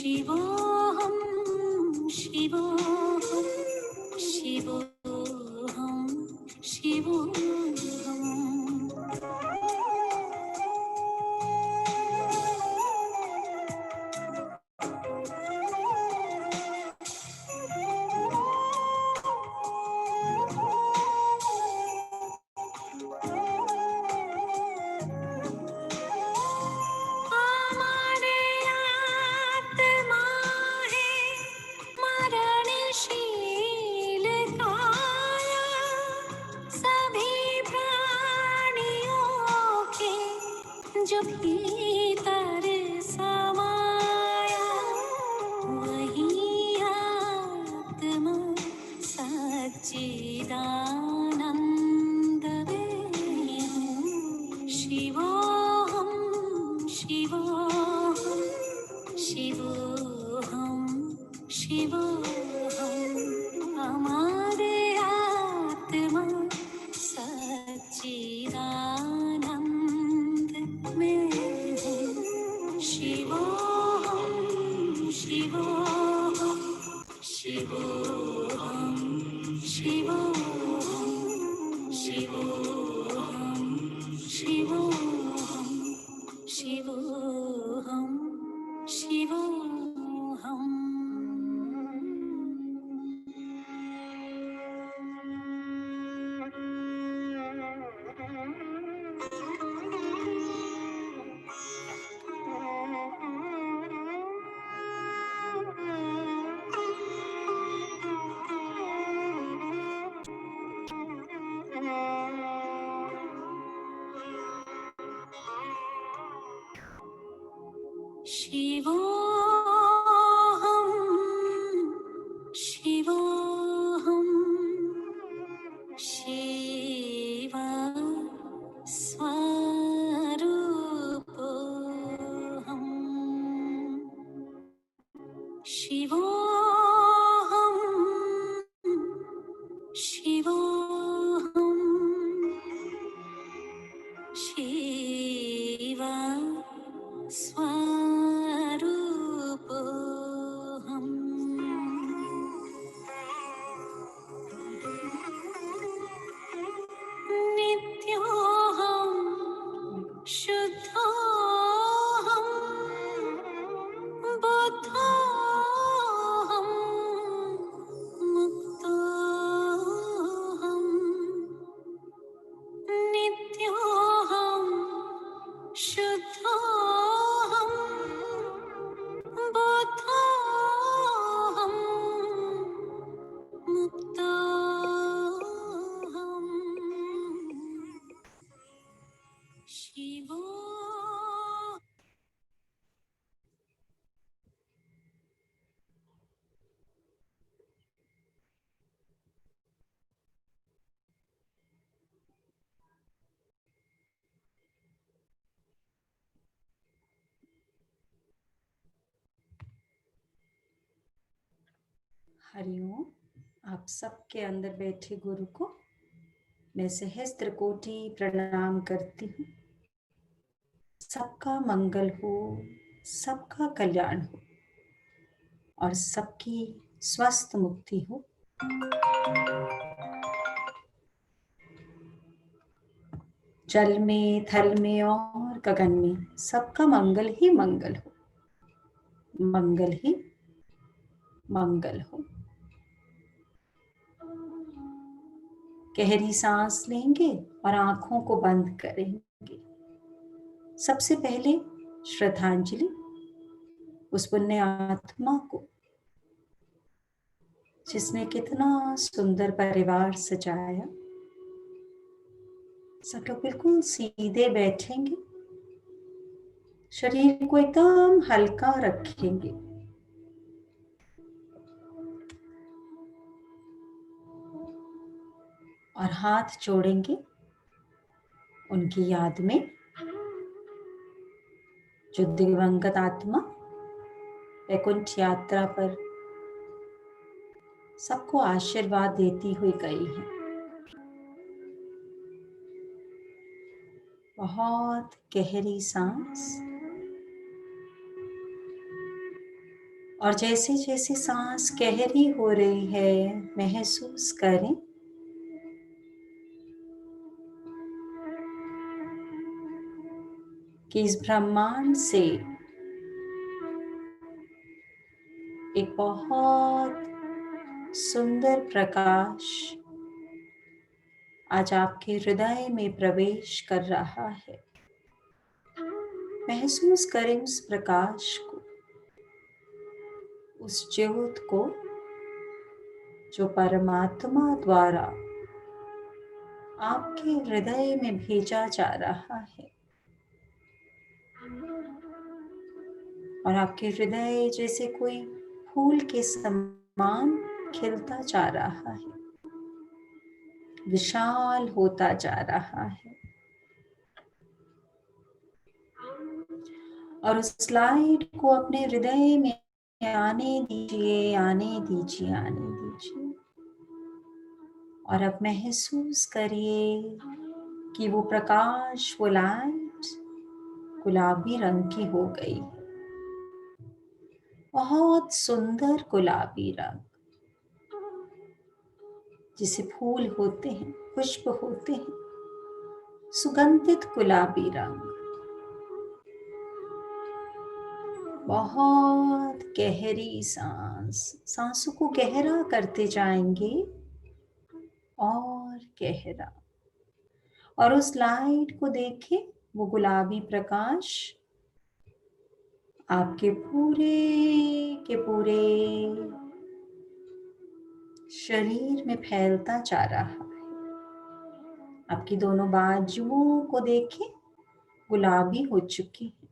शिवोऽहं शिवोऽहं शिवोऽहं शिवोऽहं हमारे आत्मा है मरणशील काया सभी प्राणियों के जो भीतर समाया वही आत्मा सच्चिदानंद में हूँ। शिवोऽहं शिवोऽहं शिवोऽहं शिवोऽहं हमारे आत्मा सच्चिदानंद में हूँ। शिवोऽहं शिवोऽहं शिवोऽहं शिवोऽहं शिवोऽहं शिवोऽहं शिवोऽहं शिवोऽहम् शिवोऽहं शिवोऽहं शिव स्वरूपोऽहं शिवोऽहं शिवोऽहं शिव स्वरूपोऽहम् नित्योऽहं शुद्धोऽहं बुद्धोऽहं मुक्तोऽहं नित्योऽहं शुद्धोऽहं बुद्धोऽहं मुक्तोऽहं शिवो हरिओम। आप सबके अंदर बैठे गुरु को मैं सहस्त्र कोटि प्रणाम करती हूँ। सबका मंगल हो, सबका कल्याण हो और सबकी स्वस्थ मुक्ति हो। जल में, थल में और गगन में सबका मंगल ही मंगल हो, मंगल ही मंगल हो। गहरी सांस लेंगे और आंखों को बंद करेंगे। सबसे पहले श्रद्धांजलि उस पुण्य आत्मा को जिसने कितना सुंदर परिवार सजाया। सब लोग बिल्कुल सीधे बैठेंगे, शरीर को एकदम हल्का रखेंगे। और हाथ जोड़ेंगे उनकी याद में जो दिवंगत आत्मा वैकुंठ यात्रा पर सबको आशीर्वाद देती हुई गई है। बहुत गहरी सांस और जैसे जैसे सांस गहरी हो रही है, महसूस करें कि इस ब्रह्मांड से एक बहुत सुंदर प्रकाश आज आपके हृदय में प्रवेश कर रहा है। महसूस करें उस प्रकाश को, उस ज्योत को जो परमात्मा द्वारा आपके हृदय में भेजा जा रहा है और आपके हृदय जैसे कोई फूल के समान खिलता जा रहा है, विशाल होता जा रहा है। और उस लाइट को अपने हृदय में आने दीजिए, आने दीजिए, आने दीजिए। और अब महसूस करिए कि वो प्रकाश, वो लाइट गुलाबी रंग की हो गई है, बहुत सुंदर गुलाबी रंग, जिसे फूल होते हैं, पुष्प होते हैं, सुगंधित गुलाबी रंग। बहुत गहरी सांसों को गहरा करते जाएंगे और गहरा। और उस लाइट को देखें, वो गुलाबी प्रकाश आपके पूरे के पूरे शरीर में फैलता जा रहा है। आपकी दोनों बाजुओं को देखें, गुलाबी हो चुकी है।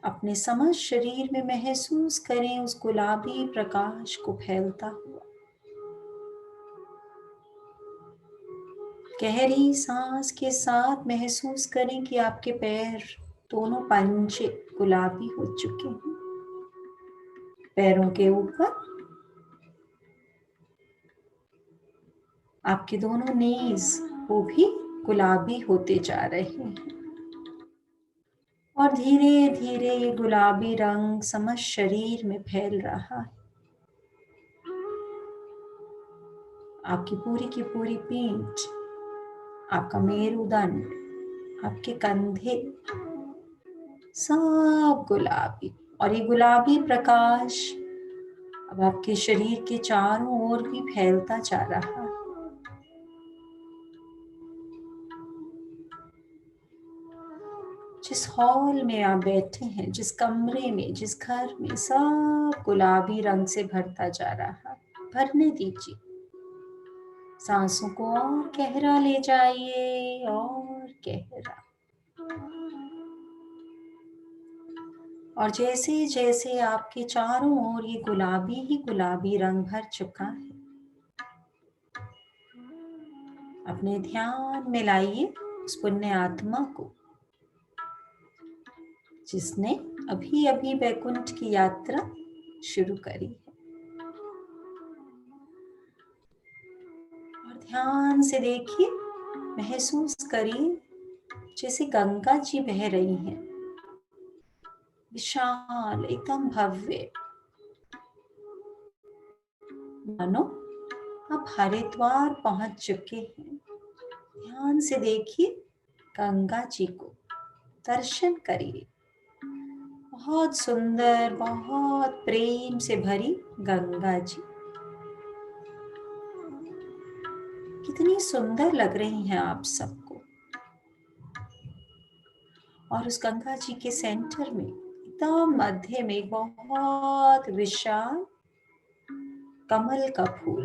अपने समस्त शरीर में महसूस करें उस गुलाबी प्रकाश को फैलता हुआ। गहरी सांस के साथ महसूस करें कि आपके पैर, दोनों पंजे गुलाबी हो चुके हैं। पैरों के ऊपर आपके दोनों नीज वो भी गुलाबी होते जा रहे हैं। और धीरे धीरे ये गुलाबी रंग समस्त शरीर में फैल रहा है। आपकी पूरी की पूरी पीठ, आपका मेरुदंड, आपके कंधे, सब गुलाबी। और ये गुलाबी प्रकाश अब आपके शरीर के चारों ओर भी फैलता जा रहा है। जिस हॉल में आप बैठे हैं, जिस कमरे में, जिस घर में, सब गुलाबी रंग से भरता जा रहा है। भरने दीजिए। सांसों को और गहरा ले जाइए, और गहरा। और जैसे जैसे आपके चारों ओर ये गुलाबी ही गुलाबी रंग भर चुका है, अपने ध्यान में लाइए उस पुण्य आत्मा को जिसने अभी अभी वैकुंठ की यात्रा शुरू करी है। और ध्यान से देखिए, महसूस करिए जैसे गंगा जी बह रही हैं, विशाल, एकदम भव्य, मानो आप हरिद्वार पहुंच चुके हैं। ध्यान से देखिए गंगा जी को, दर्शन करिए। बहुत सुंदर, बहुत प्रेम से भरी गंगा जी, कितनी सुंदर लग रही हैं आप सबको। और उस गंगा जी के सेंटर में, एकदम मध्य में, एक बहुत विशाल कमल का फूल।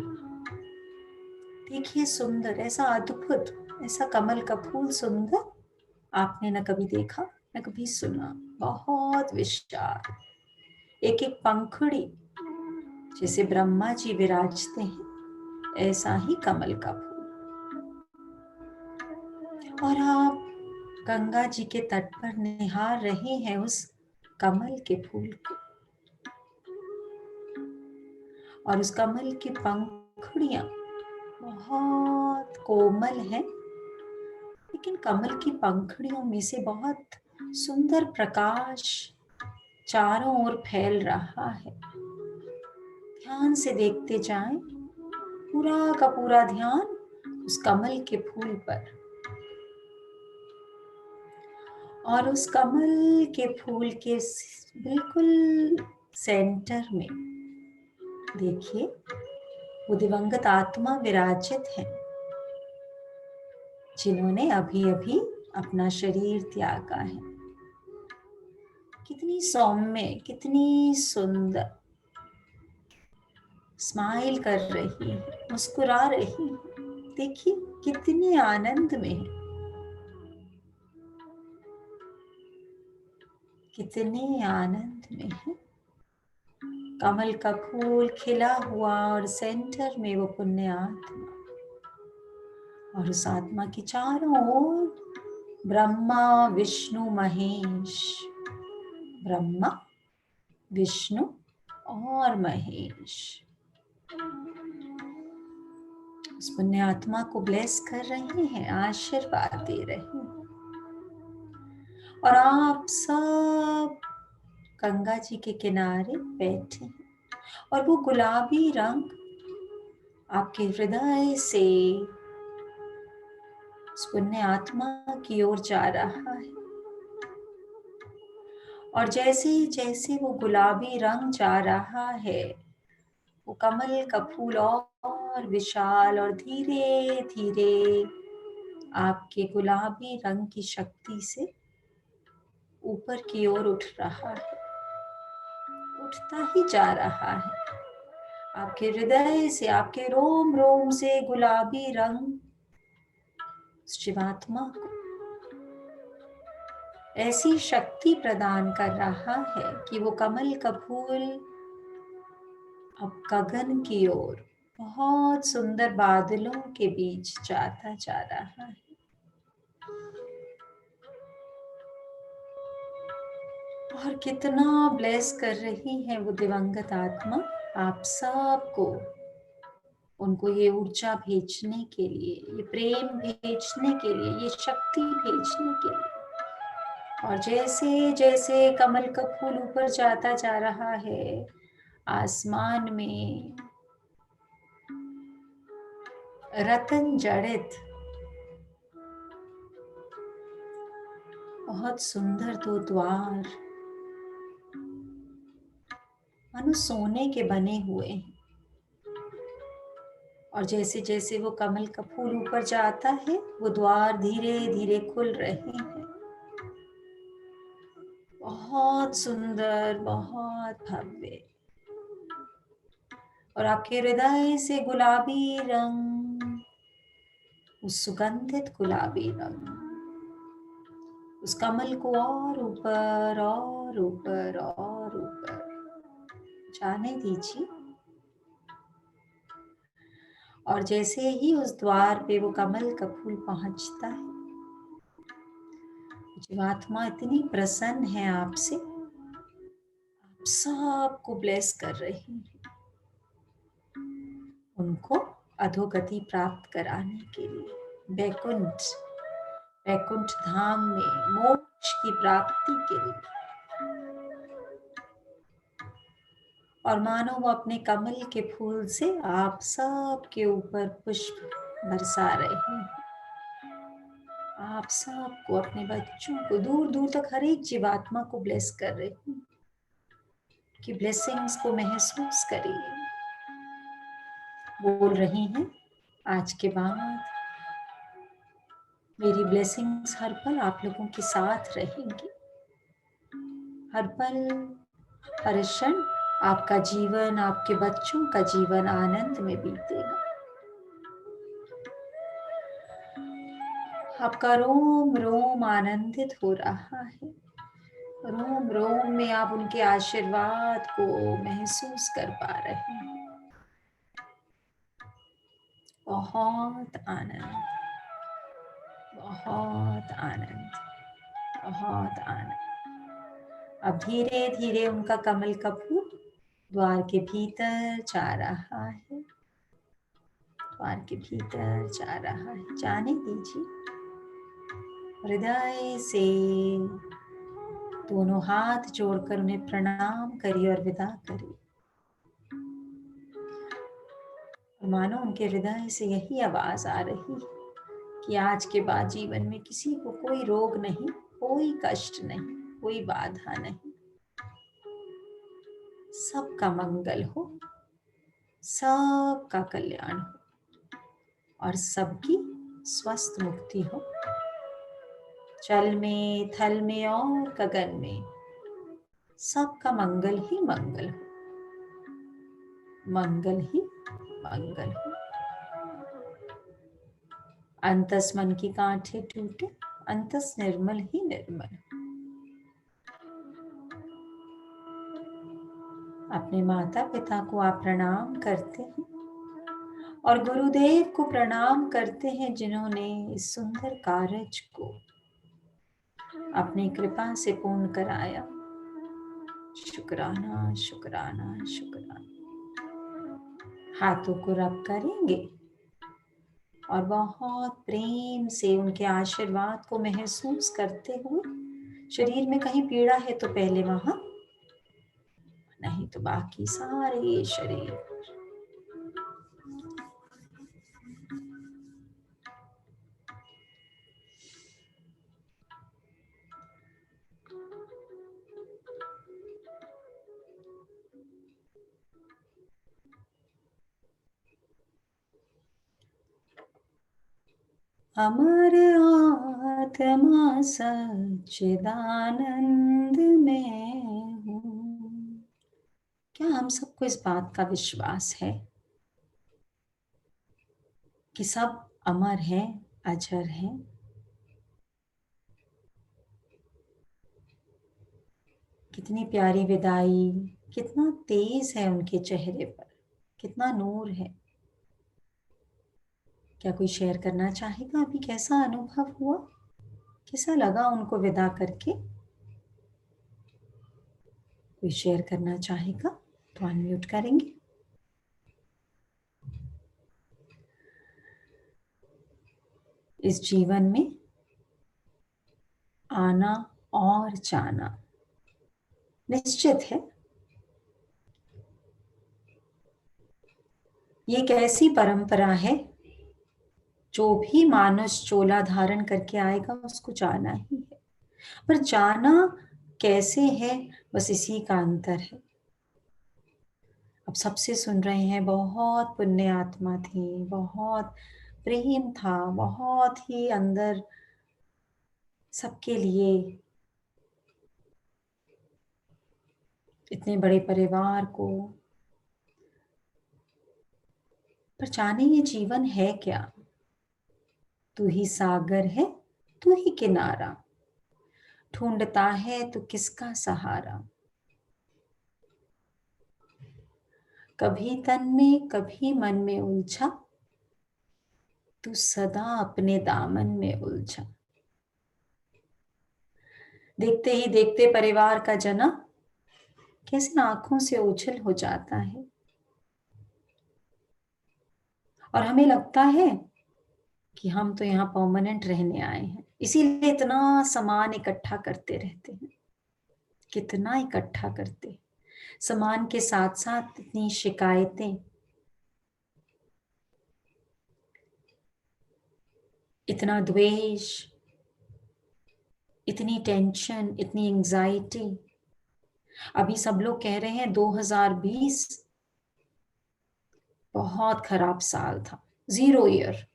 देखिए सुंदर, ऐसा अद्भुत, ऐसा कमल का फूल सुंदर आपने न कभी देखा, न कभी सुना। बहुत विशाल, एक एक पंखुड़ी जैसे ब्रह्मा जी विराजते हैं, ऐसा ही कमल का फूल। और आप गंगा जी के तट पर निहार रहे हैं उस कमल के फूल को। और उस कमल की पंखुड़ियां बहुत कोमल हैं, लेकिन कमल की पंखुड़ियों में से बहुत सुंदर प्रकाश चारों ओर फैल रहा है। ध्यान से देखते जाएं, पूरा का पूरा ध्यान उस कमल के फूल पर। और उस कमल के फूल के बिल्कुल सेंटर में देखिए, वो दिवंगत आत्मा विराजित है, जिन्होंने अभी अभी अपना शरीर त्यागा है। कितनी सौम्य, कितनी सुंदर, स्माइल कर रही है, मुस्कुरा रही है। देखिए कितनी आनंद में है, कितने आनंद में है। कमल का फूल खिला हुआ और सेंटर में वो पुण्य आत्मा, और उस आत्मा की चारों ओर ब्रह्मा विष्णु महेश, ब्रह्मा विष्णु और महेश उस पुण्य आत्मा को ब्लेस कर रहे हैं, आशीर्वाद दे रहे हैं। और आप सब गंगा जी के किनारे बैठे हैं, और वो गुलाबी रंग आपके हृदय से उस पुण्य आत्मा की ओर जा रहा है। और जैसे जैसे वो गुलाबी रंग जा रहा है, वो कमल का फूल और विशाल और धीरे धीरे आपके गुलाबी रंग की शक्ति से ऊपर की ओर उठ रहा है, उठता ही जा रहा है। आपके हृदय से, आपके रोम रोम से गुलाबी रंग उस जीवात्मा को ऐसी शक्ति प्रदान कर रहा है कि वो कमल का फूल अब गगन की ओर बहुत सुंदर बादलों के बीच जाता जा रहा है। और कितना ब्लेस कर रही है वो दिवंगत आत्मा आप सबको, उनको ये ऊर्जा भेजने के लिए, ये प्रेम भेजने के लिए, ये शक्ति भेजने के लिए। और जैसे जैसे कमल का फूल ऊपर जाता जा रहा है, आसमान में रतन जड़ित बहुत सुंदर दो द्वार मानो सोने के बने हुए हैं। और जैसे जैसे वो कमल का फूल ऊपर जाता है, वो द्वार धीरे धीरे खुल रहे हैं। बहुत सुंदर, बहुत भव्य। और आपके हृदय से गुलाबी रंग, उस सुगंधित गुलाबी रंग उस कमल को और ऊपर और ऊपर और ऊपर जाने दीजिए। और जैसे ही उस द्वार पे वो कमल का फूल पहुंचता है, जीवात्मा इतनी प्रसन्न है आपसे, आप सबको ब्लेस कर रही है, उनको अधोगति प्राप्त कराने के लिए, वैकुंठ वैकुंठ धाम में मोक्ष की प्राप्ति के लिए। और मानो वो अपने कमल के फूल से आप सब के ऊपर पुष्प बरसा रहे हैं। आप सबको, अपने बच्चों को, दूर दूर तक हर एक जीवात्मा को ब्लेस कर रहे हैं कि ब्लेसिंग्स को महसूस करिए। बोल रही हैं, आज के बाद मेरी ब्लेसिंग्स हर पल आप लोगों के साथ रहेंगी। हर पल, हर क्षण आपका जीवन, आपके बच्चों का जीवन आनंद में बीतेगा। आपका रोम रोम आनंदित हो रहा है। रोम रोम में आप उनके आशीर्वाद को महसूस कर पा रहे हैं। बहुत आनंद, बहुत आनंद, बहुत आनंद। अब धीरे धीरे उनका कमल का फूल द्वार के भीतर जा रहा है, द्वार के भीतर जा रहा है। जाने दीजिए, हृदय से दोनों हाथ जोड़कर उन्हें प्रणाम करिए और विदा करिए। और मानो उनके हृदय से यही आवाज आ रही है कि आज के बाद जीवन में किसी को कोई रोग नहीं, कोई कष्ट नहीं, कोई बाधा नहीं। सबका मंगल हो, सबका कल्याण हो और सबकी स्वस्थ मुक्ति हो। जल में, थल में और गगन में सबका मंगल ही मंगल हो, मंगल ही मंगल हो। अंतस मन की गांठें टूटे, अंतस निर्मल ही निर्मल। अपने माता पिता को आप प्रणाम करते हैं और गुरुदेव को प्रणाम करते हैं जिन्होंने इस सुंदर कार्य को अपनी कृपा से पूर्ण कराया। शुक्राना शुक्राना शुक्राना। हाथों को रब करेंगे और बहुत प्रेम से उनके आशीर्वाद को महसूस करते हुए, शरीर में कहीं पीड़ा है तो पहले वहां, नहीं तो बाकी सारे शरीर। अमर आत्मा सच्चिदानंद में हूँ। क्या हम सबको इस बात का विश्वास है कि सब अमर हैं, अजर हैं? कितनी प्यारी विदाई, कितना तेज है उनके चेहरे पर, कितना नूर है। क्या कोई शेयर करना चाहेगा? अभी कैसा अनुभव हुआ, कैसा लगा उनको विदा करके? कोई शेयर करना चाहेगा तो अनम्यूट करेंगे। इस जीवन में आना और जाना निश्चित है। ये एक ऐसी परंपरा है, जो भी मानुष चोला धारण करके आएगा उसको जाना ही है। पर जाना कैसे है, बस इसी का अंतर है। अब सबसे सुन रहे हैं, बहुत पुण्य आत्मा थी, बहुत प्रेम था, बहुत ही अंदर सबके लिए, इतने बड़े परिवार को। पर जाने ये जीवन है क्या? तू ही सागर है, तू ही किनारा, ढूंढता है तो किसका सहारा। कभी तन में कभी मन में उलझा, तू सदा अपने दामन में उलझा। देखते ही देखते परिवार का जना कैसे आंखों से ओझल हो जाता है और हमें लगता है कि हम तो यहाँ परमानेंट रहने आए हैं, इसीलिए इतना सामान इकट्ठा करते रहते हैं। कितना इकट्ठा करते, सामान के साथ साथ इतनी शिकायतें, इतना द्वेष, इतनी टेंशन, इतनी एंजाइटी। अभी सब लोग कह रहे हैं 2020 बहुत खराब साल था, जीरो ईयर,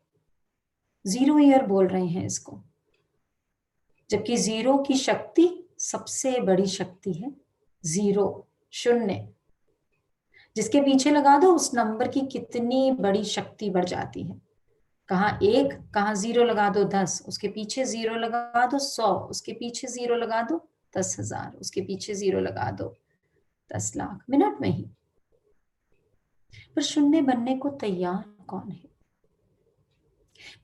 जीरो ईयर बोल रहे हैं इसको, जबकि जीरो की शक्ति सबसे बड़ी शक्ति है। जीरो, शून्य, जिसके पीछे लगा दो उस नंबर की कितनी बड़ी शक्ति बढ़ जाती है। कहाँ एक, कहाँ जीरो लगा दो 10, उसके पीछे जीरो लगा दो 100, उसके पीछे जीरो लगा दो 10,000, उसके पीछे जीरो लगा दो 10 लाख, मिनट में ही। पर शून्य बनने को तैयार कौन है?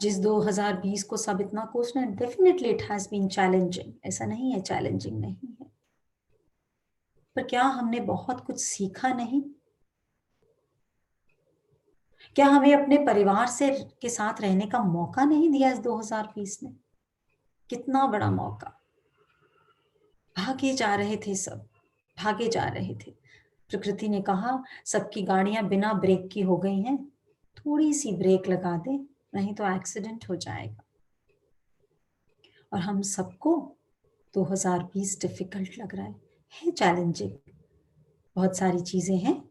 जिस 2020 को सब इतना कोसना, definitely it has been challenging, ऐसा नहीं है चैलेंजिंग नहीं है, पर क्या हमने बहुत कुछ सीखा नहीं? क्या हमें अपने परिवार से के साथ रहने का मौका नहीं दिया इस 2020 ने? कितना बड़ा मौका। भागे जा रहे थे सब, भागे जा रहे थे। प्रकृति ने कहा सबकी गाड़ियां बिना ब्रेक की हो गई हैं, थोड़ी सी ब्रेक लगा दे, नहीं तो एक्सीडेंट हो जाएगा। और हम सबको 2020 डिफिकल्ट लग रहा है चैलेंजिंग। बहुत सारी चीजें हैं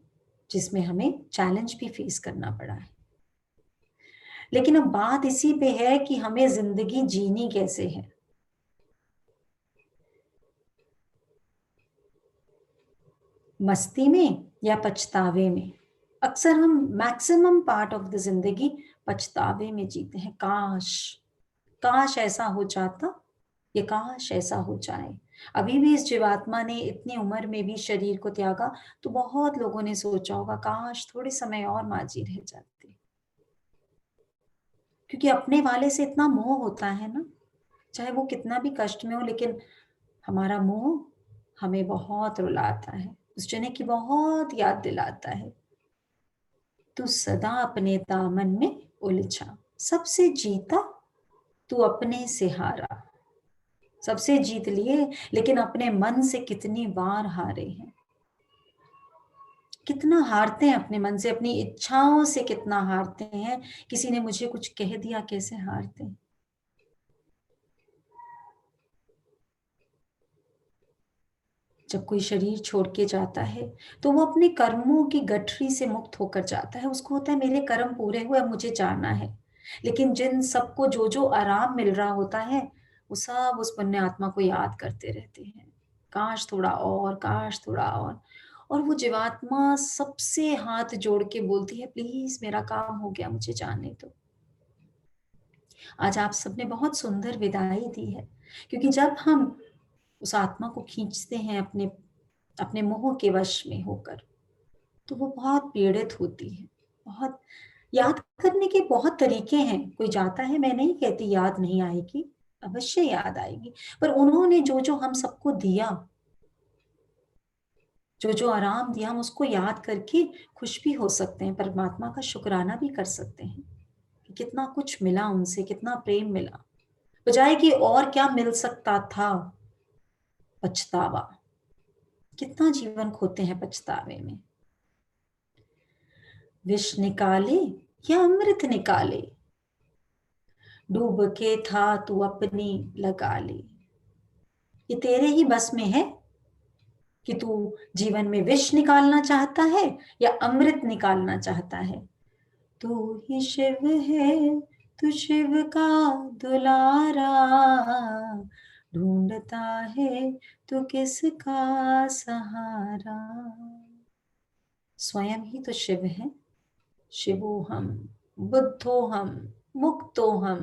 जिसमें हमें चैलेंज भी फेस करना पड़ा है। लेकिन अब बात इसी पे है कि हमें जिंदगी जीनी कैसे है। मस्ती में या पछतावे में। अक्सर हम मैक्सिमम पार्ट ऑफ द जिंदगी पछतावे में जीते हैं। काश काश ऐसा हो जाता, ये काश ऐसा हो जाए। अभी भी इस जीवात्मा ने इतनी उम्र में भी शरीर को त्यागा, तो बहुत लोगों ने सोचा होगा काश थोड़े समय और माजी रह जाते। क्योंकि अपने वाले से इतना मोह होता है ना, चाहे वो कितना भी कष्ट में हो, लेकिन हमारा मोह हमें बहुत रुलाता है, उस जने की बहुत याद दिलाता है। तू सदा अपने दामन में उलझा, सबसे जीता तू अपने से हारा। सबसे जीत लिए, लेकिन अपने मन से कितनी बार हारे हैं। कितना हारते हैं अपने मन से, अपनी इच्छाओं से कितना हारते हैं। किसी ने मुझे कुछ कह दिया, कैसे हारते हैं। जब कोई शरीर छोड़ के जाता है तो वो अपने कर्मों की गठरी से मुक्त होकर जाता है। उसको होता है मेरे कर्म पूरे हुए, अब मुझे जाना है। लेकिन जिन सबको जो जो आराम मिल रहा होता है, वो सब उस पुण्य आत्मा को याद करते रहते हैं, काश थोड़ा और, काश थोड़ा और वो जीवात्मा सबसे हाथ जोड़ के बोलती है प्लीज मेरा काम हो गया, मुझे जाने दो। आज आप सबने बहुत सुंदर विदाई दी है, क्योंकि जब हम उस आत्मा को खींचते हैं अपने अपने मोह के वश में होकर, तो वो बहुत पीड़ित होती है। बहुत याद करने के बहुत तरीके हैं। कोई जाता है, मैं नहीं कहती याद नहीं आएगी, अवश्य याद आएगी। पर उन्होंने जो जो हम सबको दिया, जो जो आराम दिया, हम उसको याद करके खुश भी हो सकते हैं, परमात्मा का शुक्राना भी कर सकते हैं कि कितना कुछ मिला उनसे, कितना प्रेम मिला, बजाय कि और क्या मिल सकता था। पछतावा, कितना जीवन खोते हैं पछतावे में। विष निकाले या अमृत निकाले, डूब के था तू अपनी लगा ले। ये तेरे ही बस में है कि तू जीवन में विष निकालना चाहता है या अमृत निकालना चाहता है। तू ही शिव है, तू शिव का दुलारा, ढूंढता है तू किसका सहारा। स्वयं ही तो शिव है। शिवो हम, बुद्धो हम, मुक्तो हम।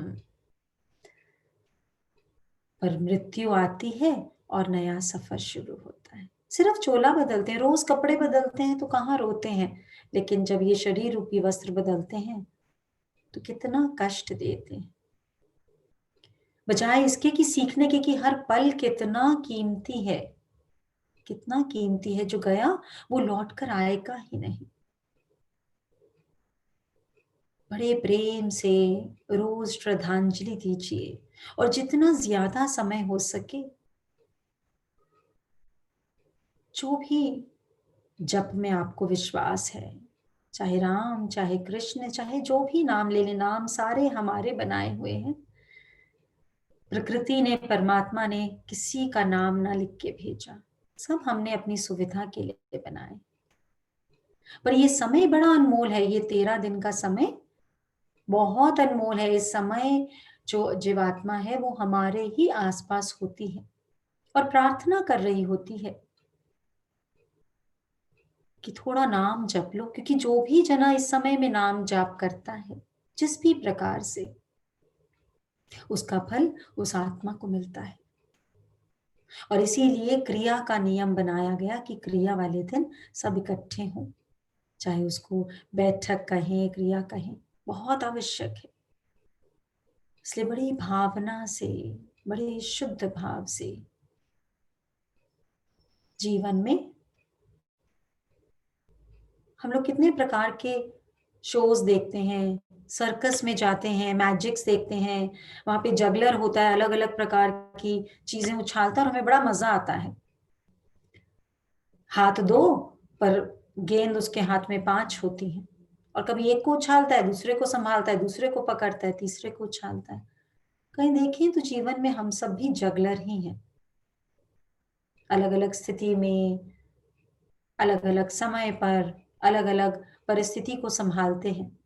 पर मृत्यु आती है और नया सफर शुरू होता है। सिर्फ चोला बदलते हैं, रोज कपड़े बदलते हैं तो कहाँ रोते हैं, लेकिन जब ये शरीर रूपी वस्त्र बदलते हैं तो कितना कष्ट देते हैं। बजाय इसके कि सीखने के कि हर पल कितना कीमती है, कितना कीमती है। जो गया वो लौट कर आएगा ही नहीं। बड़े प्रेम से रोज श्रद्धांजलि दीजिए, और जितना ज्यादा समय हो सके, जो भी जप में आपको विश्वास है, चाहे राम, चाहे कृष्ण, चाहे जो भी नाम ले लें, नाम सारे हमारे बनाए हुए हैं। प्रकृति ने, परमात्मा ने किसी का नाम ना लिख के भेजा, सब हमने अपनी सुविधा के लिए बनाए। पर ये समय बड़ा अनमोल है, ये 13 दिन का समय बहुत अनमोल है। इस समय जो जीवात्मा है वो हमारे ही आसपास होती है और प्रार्थना कर रही होती है कि थोड़ा नाम जप लो। क्योंकि जो भी जना इस समय में नाम जाप करता है, जिस भी प्रकार से, उसका फल उस आत्मा को मिलता है। और इसीलिए क्रिया का नियम बनाया गया कि क्रिया वाले दिन सब इकट्ठे हों, चाहे उसको बैठक कहें, क्रिया कहें, बहुत आवश्यक है। इसलिए बड़ी भावना से, बड़े शुद्ध भाव से जीवन में हम लोग कितने प्रकार के शोज देखते हैं, सर्कस में जाते हैं, मैजिक्स देखते हैं, वहां पे जगलर होता है, अलग अलग प्रकार की चीजें उछालता है और हमें बड़ा मजा आता है। हाथ दो पर गेंद उसके हाथ में 5 होती है, और कभी एक को उछालता है, दूसरे को संभालता है, दूसरे को पकड़ता है, तीसरे को उछालता है। कहीं देखें तो जीवन में हम सब भी जगलर ही हैं, अलग अलग स्थिति में, अलग अलग समय पर, अलग अलग परिस्थिति को संभालते हैं।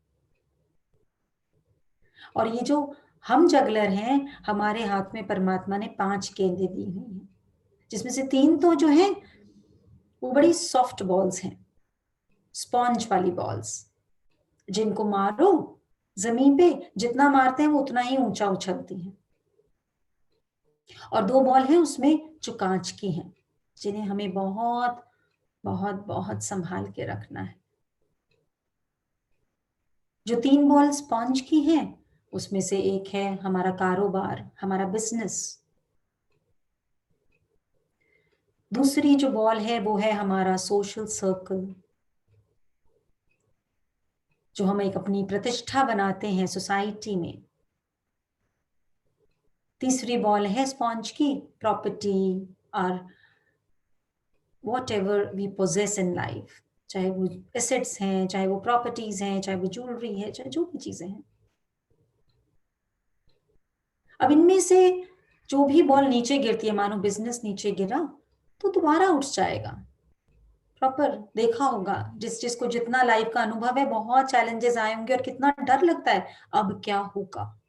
और ये जो हम जगलर हैं, हमारे हाथ में परमात्मा ने 5 गेंदें दी हुई हैं, जिसमें से 3 तो जो हैं वो बड़ी सॉफ्ट बॉल्स हैं, स्पॉन्ज वाली बॉल्स, जिनको मारो जमीन पे, जितना मारते हैं वो उतना ही ऊंचा उछलती हैं। और 2 बॉल हैं उसमें जो कांच की हैं, जिन्हें हमें बहुत बहुत बहुत संभाल के रखना है। जो 3 बॉल स्पॉन्ज की हैं, उसमें से एक है हमारा कारोबार, हमारा बिजनेस। दूसरी जो बॉल है वो है हमारा सोशल सर्कल, जो हम एक अपनी प्रतिष्ठा बनाते हैं सोसाइटी में। तीसरी बॉल है स्पॉन्ज की प्रॉपर्टी, और whatever we possess in life, चाहे वो एसेट्स हैं, चाहे वो प्रॉपर्टीज हैं, चाहे वो ज्वेलरी है, चाहे जो भी चीजें हैं। अब इनमें से जो भी बॉल नीचे गिरती है, मानो बिजनेस नीचे गिरा तो दोबारा उठ जाएगा। प्रॉपर देखा होगा, जिस जिसको जितना लाइफ का अनुभव है, बहुत चैलेंजेस आए होंगे और कितना डर लगता है अब क्या होगा,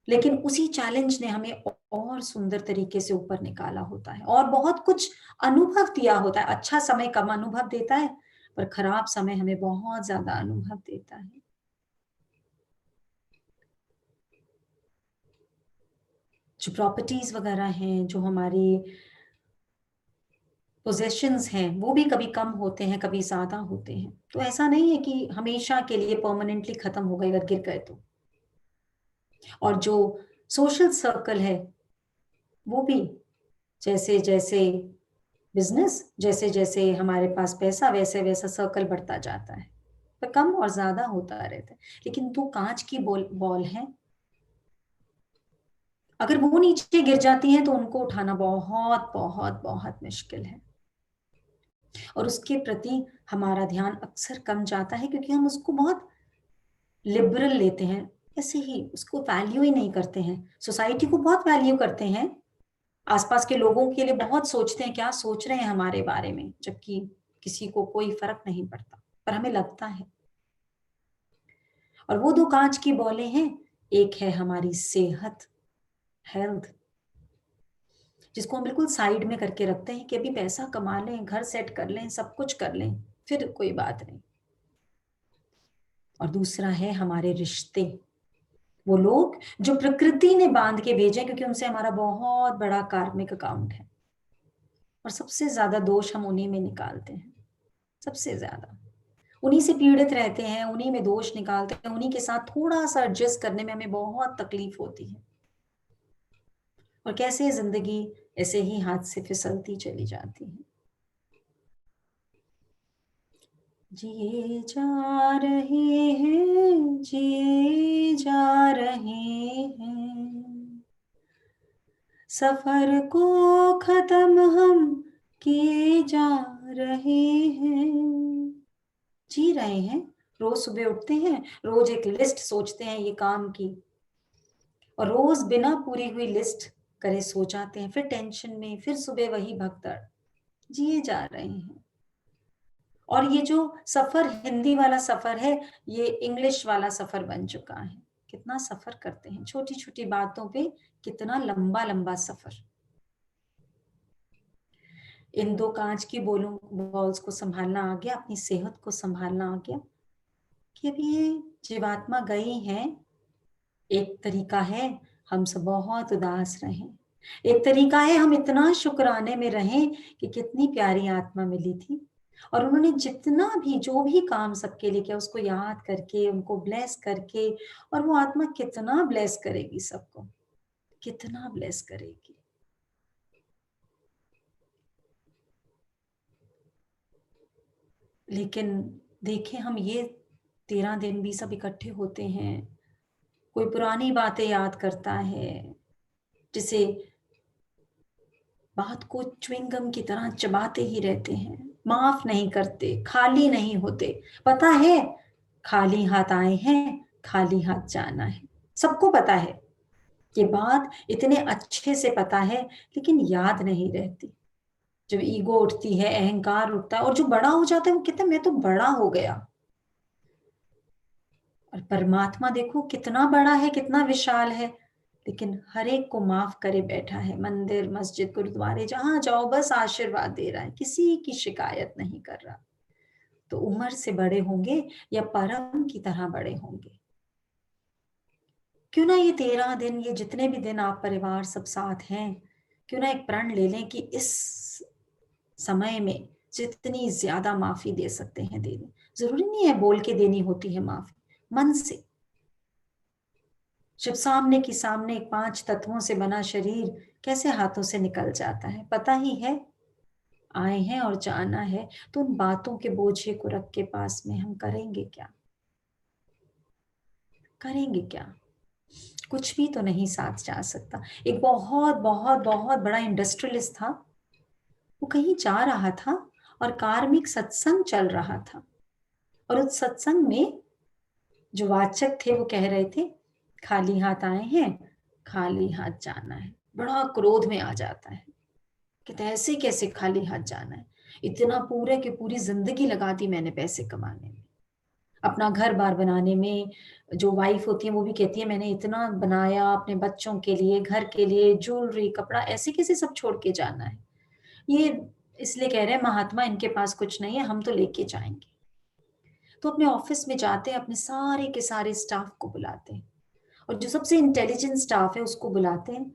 लेकिन उसी चैलेंज ने हमें और सुंदर तरीके से ऊपर निकाला होता है और बहुत कुछ अनुभव दिया होता है। अच्छा समय कम अनुभव देता है, पर खराब समय हमें बहुत ज्यादा अनुभव देता है। जो प्रॉपर्टीज वगैरह हैं, जो हमारी पोजेशंस हैं, वो भी कभी कम होते हैं, कभी ज्यादा होते हैं। तो ऐसा नहीं है कि हमेशा के लिए परमानेंटली खत्म हो गए अगर गिर गए तो। और जो सोशल सर्कल है वो भी, जैसे जैसे बिजनेस, जैसे जैसे हमारे पास पैसा, वैसे वैसा सर्कल बढ़ता जाता है, पर कम और ज्यादा होता रहता है। लेकिन 2 कांच की बॉल बॉल है, अगर वो नीचे गिर जाती हैं तो उनको उठाना बहुत बहुत बहुत मुश्किल है, और उसके प्रति हमारा ध्यान अक्सर कम जाता है, क्योंकि हम उसको बहुत लिबरल लेते हैं, ऐसे ही उसको वैल्यू ही नहीं करते हैं। सोसाइटी को बहुत वैल्यू करते हैं, आसपास के लोगों के लिए बहुत सोचते हैं क्या सोच रहे हैं हमारे बारे में, जबकि किसी को कोई फर्क नहीं पड़ता, पर हमें लगता है। और वो 2 कांच की बॉलें हैं, एक है हमारी सेहत, हेल्थ, जिसको हम बिल्कुल साइड में करके रखते हैं कि अभी पैसा कमा लें, घर सेट कर लें, सब कुछ कर लें, फिर कोई बात नहीं। और दूसरा है हमारे रिश्ते, वो लोग जो प्रकृति ने बांध के भेजे, क्योंकि उनसे हमारा बहुत बड़ा कार्मिक अकाउंट है, और सबसे ज्यादा दोष हम उन्हीं में निकालते हैं, सबसे ज्यादा उन्हीं से पीड़ित रहते हैं, उन्हीं में दोष निकालते हैं, उन्हीं के साथ थोड़ा सा एडजस्ट करने में हमें बहुत तकलीफ होती है, और कैसे जिंदगी ऐसे ही हाथ से फिसलती चली जाती है। जिए जा रहे हैं, जिए जा रहे हैं, सफर को खत्म हम किए जा रहे हैं। जी रहे हैं, रोज सुबह उठते हैं, रोज एक लिस्ट सोचते हैं ये काम की, और रोज बिना पूरी हुई लिस्ट करे सो जाते हैं, फिर टेंशन में, फिर सुबह वही भगदड़, जिए जा रहे हैं। और ये जो सफर हिंदी वाला सफर है, ये इंग्लिश वाला सफर बन चुका है। कितना सफर करते हैं छोटी छोटी बातों पे, कितना लंबा लंबा सफर। इन 2 कांच की बोलों बॉल्स को संभालना आ गया, अपनी सेहत को संभालना आ गया, कि अभी ये जीवात्मा गई है। एक तरीका है हम सब बहुत उदास रहें, एक तरीका है हम इतना शुक्राने में रहें कि कितनी प्यारी आत्मा मिली थी, और उन्होंने जितना भी जो भी काम सबके लिए किया, उसको याद करके, उनको ब्लेस करके, और वो आत्मा कितना ब्लेस करेगी सबको, कितना ब्लेस करेगी। लेकिन देखें, हम ये 13 दिन भी सब इकट्ठे होते हैं, कोई पुरानी बातें याद करता है, जिसे बात को च्युइंगम की तरह चबाते ही रहते हैं, माफ नहीं करते, खाली नहीं होते। पता है, खाली हाथ आए हैं, खाली हाथ जाना है। सबको पता है, ये बात इतने अच्छे से पता है, लेकिन याद नहीं रहती। जब ईगो उठती है, अहंकार उठता है, और जो बड़ा हो जाता है वो कहता है मैं तो बड़ा हो गया। और परमात्मा देखो कितना बड़ा है, कितना विशाल है, लेकिन हर एक को माफ करे बैठा है। मंदिर, मस्जिद, गुरुद्वारे, जहां जाओ बस आशीर्वाद दे रहा है, किसी की शिकायत नहीं कर रहा। तो उम्र से बड़े होंगे या परम की तरह बड़े होंगे? क्यों ना ये 13 दिन, ये जितने भी दिन आप परिवार सब साथ हैं, क्यों ना एक प्रण ले लें कि इस समय में जितनी ज्यादा माफी दे सकते हैं दे दें। जरूरी नहीं है बोल के देनी होती है माफी, मन से। जब सामने की सामने एक 5 तत्वों से बना शरीर कैसे हाथों से निकल जाता है, पता ही है। आए हैं और जाना है, तो उन बातों के बोझे को रख के पास में हम करेंगे क्या? करेंगे क्या? कुछ भी तो नहीं साथ जा सकता। एक बहुत बहुत बहुत बड़ा इंडस्ट्रियलिस्ट था, वो कहीं जा रहा था और कार में एक सत्संग चल रहा था, और उस सत्संग में जो वाचक थे वो कह रहे थे खाली हाथ आए हैं, खाली हाथ जाना है। बड़ा क्रोध में आ जाता है, कहते ऐसे कैसे खाली हाथ जाना है? इतना पूरे की पूरी जिंदगी लगा दी मैंने पैसे कमाने में, अपना घर बार बनाने में। जो वाइफ होती है वो भी कहती है मैंने इतना बनाया अपने बच्चों के लिए, घर के लिए, ज्वेलरी, कपड़ा, ऐसे कैसे सब छोड़ के जाना है? ये इसलिए कह रहे हैं महात्मा इनके पास कुछ नहीं है, हम तो लेके जाएंगे। तो अपने ऑफिस में जाते हैं, अपने सारे के सारे स्टाफ को बुलाते हैं, और जो सबसे इंटेलिजेंट स्टाफ है उसको बुलाते हैं।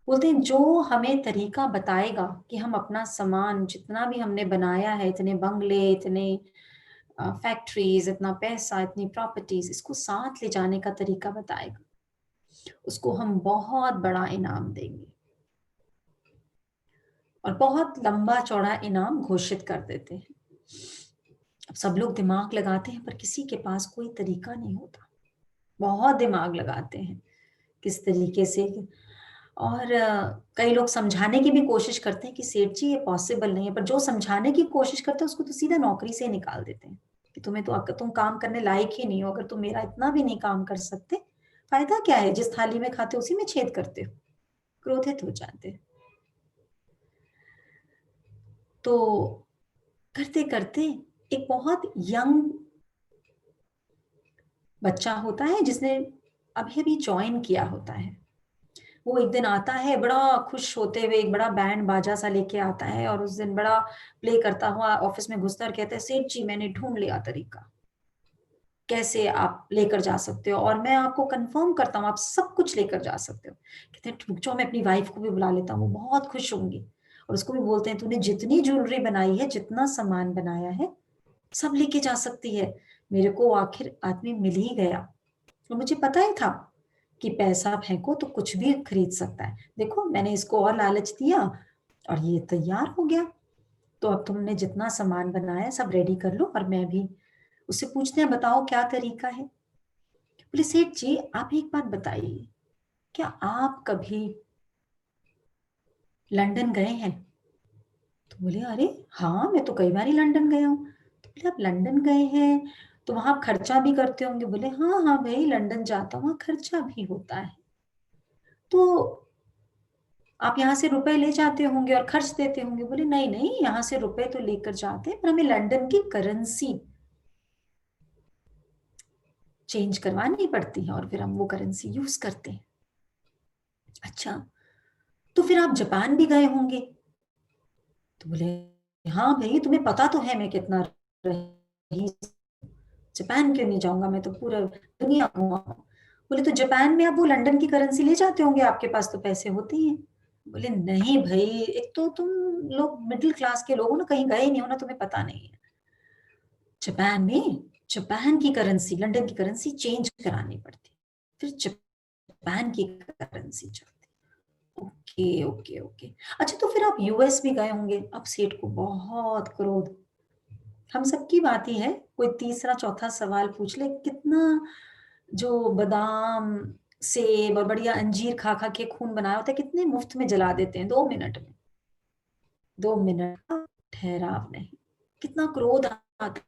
बोलते हैं जो हमें तरीका बताएगा कि हम अपना सामान जितना भी हमने बनाया है, इतने बंगले, इतने फैक्ट्रीज, इतना पैसा, इतनी प्रॉपर्टीज, इसको साथ ले जाने का तरीका बताएगा, उसको हम बहुत बड़ा इनाम देंगे। और बहुत लंबा चौड़ा इनाम घोषित कर देते हैं। अब सब लोग दिमाग लगाते हैं, पर किसी के पास कोई तरीका नहीं होता। बहुत दिमाग लगाते हैं किस तरीके से। और कई लोग समझाने की भी कोशिश करते हैं कि सेठ जी ये पॉसिबल नहीं है, पर जो समझाने की कोशिश करते हैं उसको तो सीधा नौकरी से निकाल देते हैं कि तुम्हें तो तुम काम करने लायक ही नहीं हो, अगर तुम मेरा इतना भी नहीं काम कर सकते, फायदा क्या है? जिस थाली में खाते हो उसी में छेद करते हो। क्रोधित हो जाते हैं। तो करते करते एक बहुत यंग बच्चा होता है जिसने अभी अभी ज्वाइन किया होता है, वो एक दिन आता है बड़ा खुश होते हुए, एक बड़ा बैंड बाजा सा लेके आता है, और उस दिन बड़ा प्ले करता हुआ ऑफिस में घुसता और कहता है सेठ जी मैंने ढूंढ लिया तरीका, कैसे आप लेकर जा सकते हो, और मैं आपको कंफर्म करता हूँ आप सब कुछ लेकर जा सकते हो। कहते हैं रुक जाओ, मैं अपनी वाइफ को भी बुला लेता हूँ, वो बहुत खुश होंगी। और उसको भी बोलते हैं तूने जितनी ज्वेलरी बनाई है, जितना सामान बनाया है, सब लेके जा सकती है। मेरे को आखिर आदमी मिल ही गया, और मुझे पता ही था कि पैसा फेंको तो कुछ भी खरीद सकता है। देखो मैंने इसको और लालच दिया और ये तैयार हो गया। तो अब तुमने जितना सामान बनाया सब रेडी कर लो, और मैं भी। उससे पूछते हैं बताओ क्या तरीका है? बोले सेठ जी आप एक बात बताइए, क्या आप कभी लंदन गए हैं? तो बोले अरे हाँ मैं तो कई बार ही लंदन गया हूँ। तो बोले आप लंदन गए हैं तो वहां आप खर्चा भी करते होंगे? बोले हाँ हाँ भाई लंदन जाता हूँ, वहां खर्चा भी होता है। तो आप यहाँ से रुपए ले जाते होंगे और खर्च देते होंगे? बोले नहीं नहीं, यहाँ से रुपए तो लेकर जाते हैं, पर हमें लंदन की करेंसी चेंज करवानी पड़ती है, और फिर हम वो करेंसी यूज करते हैं। अच्छा, तो फिर आप जापान भी गए होंगे? तो बोले हाँ भाई तुम्हें पता तो है मैं कितना रही, जापान क्यों नहीं जाऊंगा, मैं तो पूरा दुनिया घूमा हूं। बोले तो जापान में आप वो लंदन की करेंसी ले जाते होंगे, आपके पास तो पैसे होते ही हैं। बोले नहीं भाई, एक तो तुम लोग मिडिल क्लास के लोग हो ना, कहीं गए ही नहीं हो ना, तुम्हें पता नहीं है। जापान में जापान की करेंसी, लंदन की करेंसी चेंज करानी पड़ती, फिर जापान की करेंसी चलती। Okay okay okay. अच्छा तो फिर आप यूएस भी गए होंगे? अब सेठ को बहुत क्रोध, हम सबकी बात ही है, कोई तीसरा चौथा सवाल पूछ ले, कितना जो बादाम, सेब और बढ़िया अंजीर खा खा के खून बनाया होता है, कितने मुफ्त में जला देते हैं 2 मिनट में। 2 मिनट का ठहराव नहीं। कितना क्रोध आता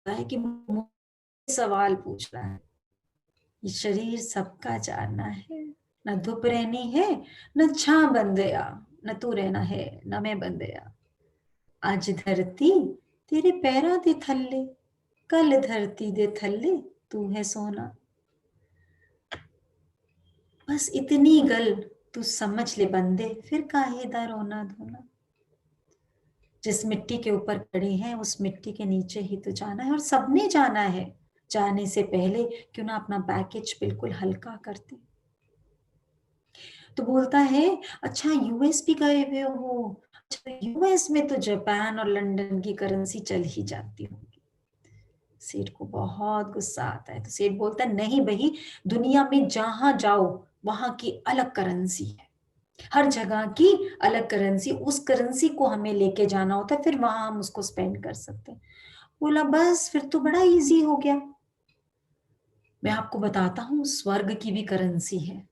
है कि मुझसे सवाल पूछ रहा है। ये शरीर सबका जानना है, न धूप रहनी है, न छां बंदया, न तू रहना है, न मैं बंदया। आज धरती तेरे पैरां दे थल्ले, कल धरती दे थल्ले तू है सोना। बस इतनी गल तू समझ ले बंदे, फिर काहे दा रोना धोना। जिस मिट्टी के ऊपर खड़े हैं उस मिट्टी के नीचे ही तो जाना है, और सबने जाना है। जाने से पहले क्यों ना अपना पैकेज बिल्कुल हल्का करते। तो बोलता है, अच्छा यूएस भी गए हुए हो? अच्छा, यूएस में तो जापान और लंदन की करेंसी चल ही जाती होगी। सेठ को बहुत गुस्सा आता है, तो सेठ बोलता है, नहीं भाई, दुनिया में जहां जाओ वहां की अलग करेंसी है, हर जगह की अलग करेंसी, उस करेंसी को हमें लेके जाना होता है, फिर वहां हम उसको स्पेंड कर सकते हैं। बोला, बस फिर तो बड़ा इजी हो गया। मैं आपको बताता हूँ, स्वर्ग की भी करेंसी है।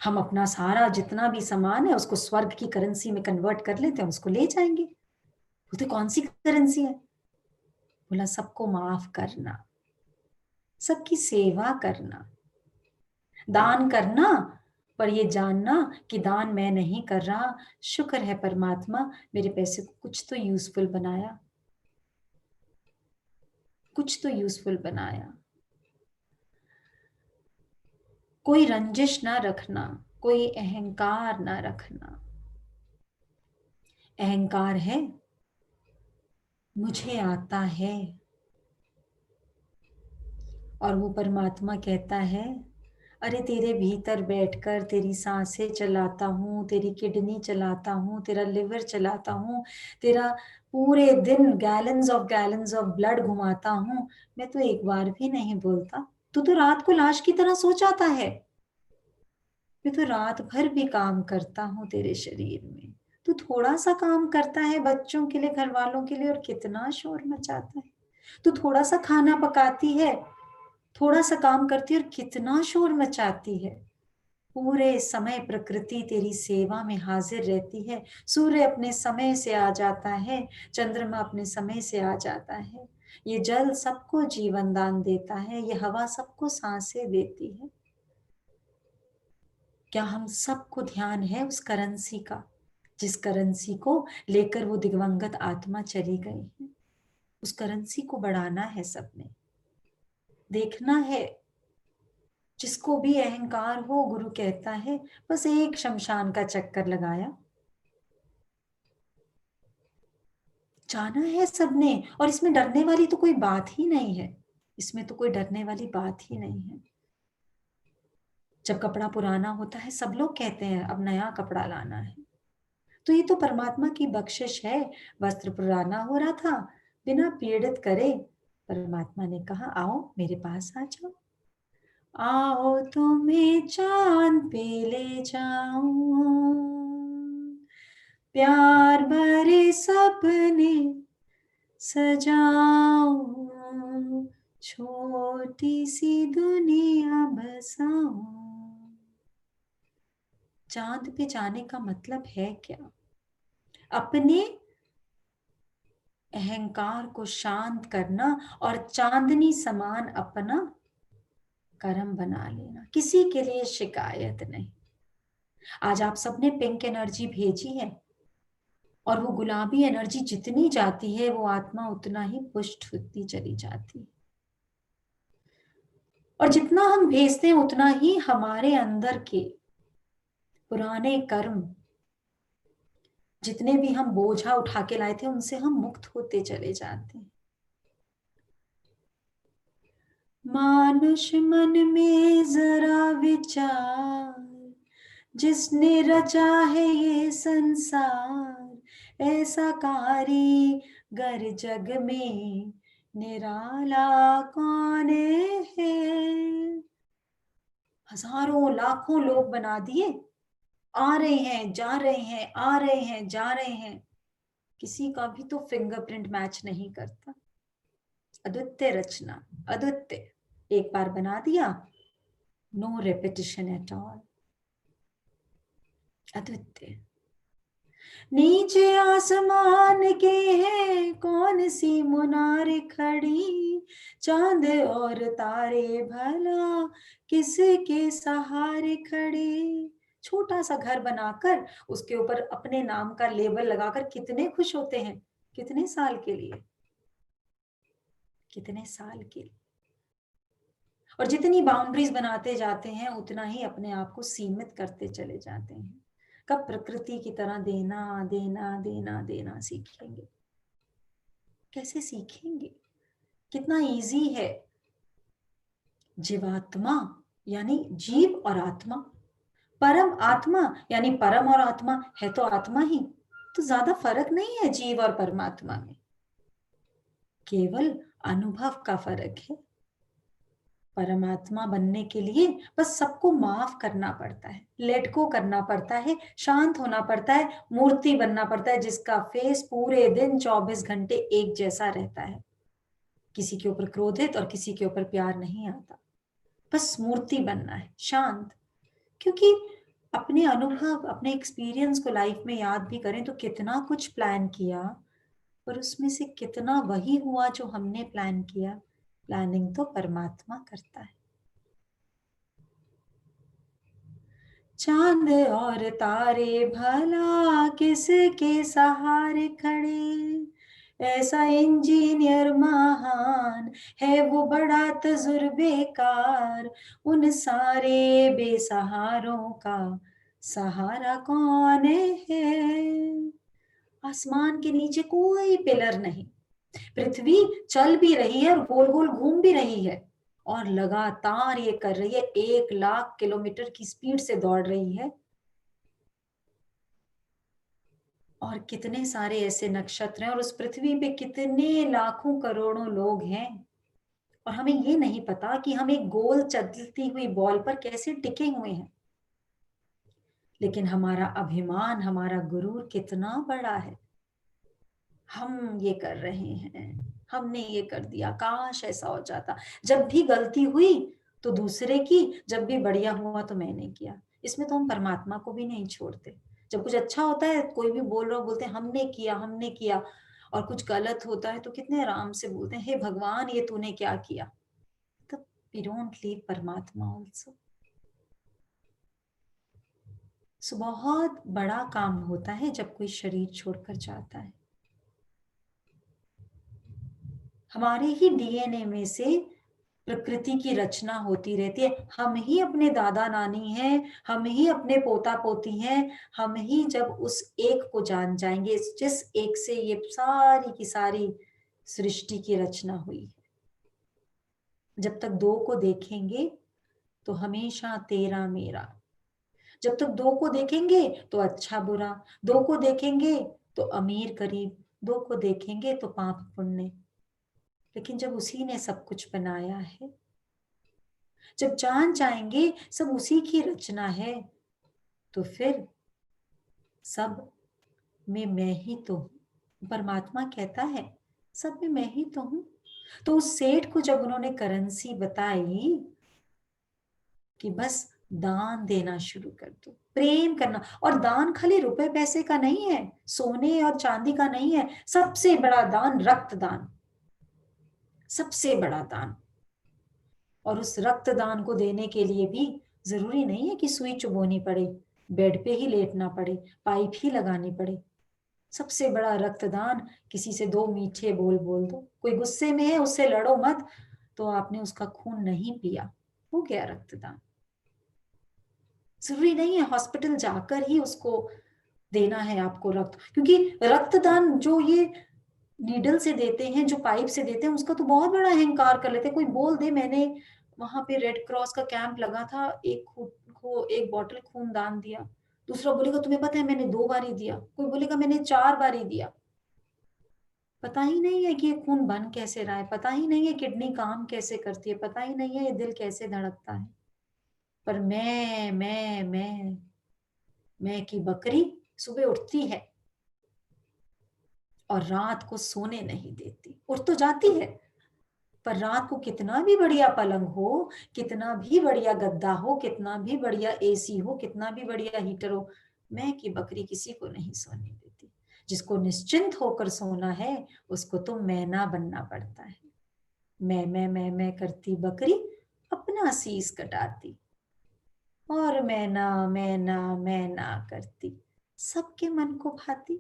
हम अपना सारा जितना भी सामान है उसको स्वर्ग की करेंसी में कन्वर्ट कर लेते हैं, उसको ले जाएंगे। बोलते, कौन सी करेंसी है? बोला, सबको माफ करना, सबकी सेवा करना, दान करना, पर ये जानना कि दान मैं नहीं कर रहा, शुक्र है परमात्मा मेरे पैसे को कुछ तो यूजफुल बनाया, कुछ तो यूजफुल बनाया। कोई रंजिश ना रखना, कोई अहंकार ना रखना। अहंकार है मुझे आता है, और वो परमात्मा कहता है, अरे तेरे भीतर बैठकर तेरी सांसें चलाता हूँ, तेरी किडनी चलाता हूँ, तेरा लिवर चलाता हूँ, तेरा पूरे दिन गैलन्स ऑफ ब्लड घुमाता हूँ, मैं तो एक बार भी नहीं बोलता। तू तो रात को लाश की तरह सो जाता है, मैं तो रात भर भी काम करता हूँ तेरे शरीर में। तू थोड़ा सा काम करता है बच्चों के लिए, घर वालों के लिए, और कितना शोर मचाता है। तू थोड़ा सा खाना पकाती है, थोड़ा सा काम करती है, और कितना शोर मचाती है। पूरे समय प्रकृति तेरी सेवा में हाजिर रहती है। सूर्य अपने समय से आ जाता है, चंद्रमा अपने समय से आ जाता है, ये जल सबको जीवन दान देता है, ये हवा सबको सांसें देती है। क्या हम सबको ध्यान है उस करेंसी का, जिस करेंसी को लेकर वो दिवंगत आत्मा चली गई है? उस करेंसी को बढ़ाना है सबने, देखना है। जिसको भी अहंकार हो, गुरु कहता है, बस एक शमशान का चक्कर लगाया, जाना है सबने। और इसमें डरने वाली तो कोई बात ही नहीं है, इसमें तो कोई डरने वाली बात ही नहीं है। जब कपड़ा पुराना होता है सब लोग कहते हैं अब नया कपड़ा लाना है, तो ये तो परमात्मा की बख्शिश है। वस्त्र पुराना हो रहा था, बिना पीड़ित करे परमात्मा ने कहा, आओ मेरे पास आ जाओ, आओ तुम्हें चांद पे ले जाऊं, प्यार भरे सपने सजाऊं, छोटी सी दुनिया बसाऊं। चांद पे जाने का मतलब है क्या? अपने अहंकार को शांत करना और चांदनी समान अपना कर्म बना लेना, किसी के लिए शिकायत नहीं। आज आप सबने पिंक एनर्जी भेजी है, और वो गुलाबी एनर्जी जितनी जाती है वो आत्मा उतना ही पुष्ट होती चली जाती है, और जितना हम भेजते हैं उतना ही हमारे अंदर के पुराने कर्म, जितने भी हम बोझा उठा के लाए थे, उनसे हम मुक्त होते चले जाते हैं। मानुष मन में जरा विचार, जिसने रचा है ये संसार, ऐसा कारीगर जग में निराला कौन है? हजारों लाखों लोग बना दिए, आ रहे हैं जा रहे हैं, आ रहे हैं जा रहे हैं, किसी का भी तो फिंगरप्रिंट मैच नहीं करता। अद्वितीय रचना, अद्वितीय, एक बार बना दिया, नो रेपिटिशन एट ऑल, अद्वितीय। नीचे आसमान के हैं कौन सी मुनार खड़ी, चांद और तारे भला किसके सहारे खड़े। छोटा सा घर बनाकर उसके ऊपर अपने नाम का लेबल लगाकर कितने खुश होते हैं, कितने साल के लिए, कितने साल के लिए। और जितनी बाउंड्रीज बनाते जाते हैं उतना ही अपने आप को सीमित करते चले जाते हैं। कब प्रकृति की तरह देना देना देना देना सीखेंगे? कैसे सीखेंगे? कितना इजी है। जीवात्मा यानी जीव और आत्मा, परम आत्मा यानी परम और आत्मा है तो आत्मा ही, तो ज्यादा फर्क नहीं है जीव और परमात्मा में, केवल अनुभव का फर्क है। परमात्मा बनने के लिए बस सबको माफ करना पड़ता है, लेट गो करना पड़ता है, शांत होना पड़ता है, मूर्ति बनना पड़ता है जिसका फेस पूरे दिन 24 घंटे एक जैसा रहता है। किसी के ऊपर क्रोधित और किसी के ऊपर प्यार नहीं आता, बस मूर्ति बनना है, शांत। क्योंकि अपने अनुभव, अपने एक्सपीरियंस को लाइफ में याद भी करें तो कितना कुछ प्लान किया, पर उसमें से कितना वही हुआ जो हमने प्लान किया। प्लानिंग तो परमात्मा करता है। चांद और तारे भला किसके सहारे खड़े, ऐसा इंजीनियर महान है वो बड़ा तजुर्बेकार, उन सारे बेसहारों का सहारा कौन है। आसमान के नीचे कोई पिलर नहीं, पृथ्वी चल भी रही है और गोल गोल घूम भी रही है, और लगातार ये कर रही है, 1 लाख किलोमीटर की स्पीड से दौड़ रही है। और कितने सारे ऐसे नक्षत्र हैं और उस पृथ्वी पे कितने लाखों करोड़ों लोग हैं, और हमें ये नहीं पता कि हम एक गोल चलती हुई बॉल पर कैसे टिके हुए हैं। लेकिन हमारा अभिमान, हमारा गुरूर कितना बड़ा है। हम ये कर रहे हैं, हमने ये कर दिया, काश ऐसा हो जाता। जब भी गलती हुई तो दूसरे की, जब भी बढ़िया हुआ तो मैंने किया। इसमें तो हम परमात्मा को भी नहीं छोड़ते। जब कुछ अच्छा होता है कोई भी बोल रहा हो, बोलते हैं हमने किया हमने किया, और कुछ गलत होता है तो कितने आराम से बोलते हैं हे भगवान ये तूने क्या किया। तब वी डोंट लीव परमात्मा ऑल्सो। सो बहुत बड़ा काम होता है जब कोई शरीर छोड़कर जाता है। हमारे ही डीएनए में से प्रकृति की रचना होती रहती है। हम ही अपने दादा नानी हैं, हम ही अपने पोता पोती हैं, हम ही जब उस एक को जान जाएंगे जिस एक से ये सारी की सारी सृष्टि की रचना हुई है। जब तक दो को देखेंगे तो हमेशा तेरा मेरा, जब तक दो को देखेंगे तो अच्छा बुरा, दो को देखेंगे तो अमीर गरीब, दो को देखेंगे तो पाप पुण्य। लेकिन जब उसी ने सब कुछ बनाया है, जब जान जाएंगे सब उसी की रचना है, तो फिर सब में मैं ही तो हूं। परमात्मा कहता है सब में मैं ही तो हूं। तो उस सेठ को जब उन्होंने करेंसी बताई कि बस दान देना शुरू कर दो, प्रेम करना, और दान खाली रुपए पैसे का नहीं है, सोने और चांदी का नहीं है, सबसे बड़ा दान रक्तदान, सबसे बड़ा दान। और उस रक्तदान को देने के लिए भी जरूरी नहीं है कि सुई चुभोनी पड़े, बेड पे ही लेटना पड़े, पाइप ही लगानी पड़े। सबसे बड़ा रक्तदान, किसी से 2 मीठे बोल बोल दो, कोई गुस्से में है उससे लड़ो मत, तो आपने उसका खून नहीं पिया, हो गया रक्तदान। जरूरी नहीं है हॉस्पिटल जाकर ही उसको देना है आपको रक्त, क्योंकि रक्तदान जो ये नीडल से देते हैं, जो पाइप से देते हैं, उसका तो बहुत बड़ा अहंकार कर लेते हैं। कोई बोल दे मैंने वहां पे रेड क्रॉस का कैंप लगा था, एक बॉटल खून दान दिया, दूसरा बोलेगा तुम्हें पता है मैंने 2 बार ही दिया, कोई बोलेगा मैंने 4 बार ही दिया। पता ही नहीं है कि ये खून बन कैसे रहा है, पता ही नहीं है किडनी काम कैसे करती है, पता ही नहीं है ये दिल कैसे धड़कता है। पर मैं की बकरी सुबह उठती है और रात को सोने नहीं देती, उठ तो जाती है पर रात को कितना भी बढ़िया पलंग हो, कितना भी बढ़िया गद्दा हो, कितना भी बढ़िया एसी हो, कितना भी बढ़िया हीटर हो, मैं की बकरी किसी को नहीं सोने देती। जिसको निश्चिंत होकर सोना है उसको तो मैना बनना पड़ता है। मैं करती बकरी अपना शीश कटाती, और मैना मैना मैना करती सबके मन को भाती।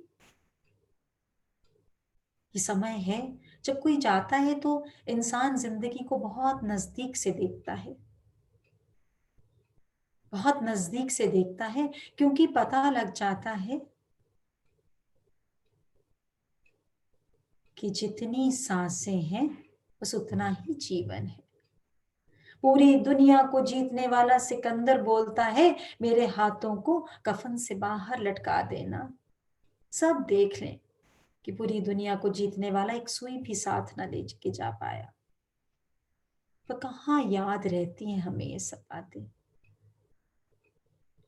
ये समय है जब कोई जाता है तो इंसान जिंदगी को बहुत नजदीक से देखता है, बहुत नजदीक से देखता है, क्योंकि पता लग जाता है कि जितनी सांसें हैं बस उतना ही जीवन है। पूरी दुनिया को जीतने वाला सिकंदर बोलता है, मेरे हाथों को कफन से बाहर लटका देना। सब देख लें कि पूरी दुनिया को जीतने वाला एक सुई भी साथ न लेके जा पाया। तो कहाँ याद रहती हैं हमें ये सब बातें?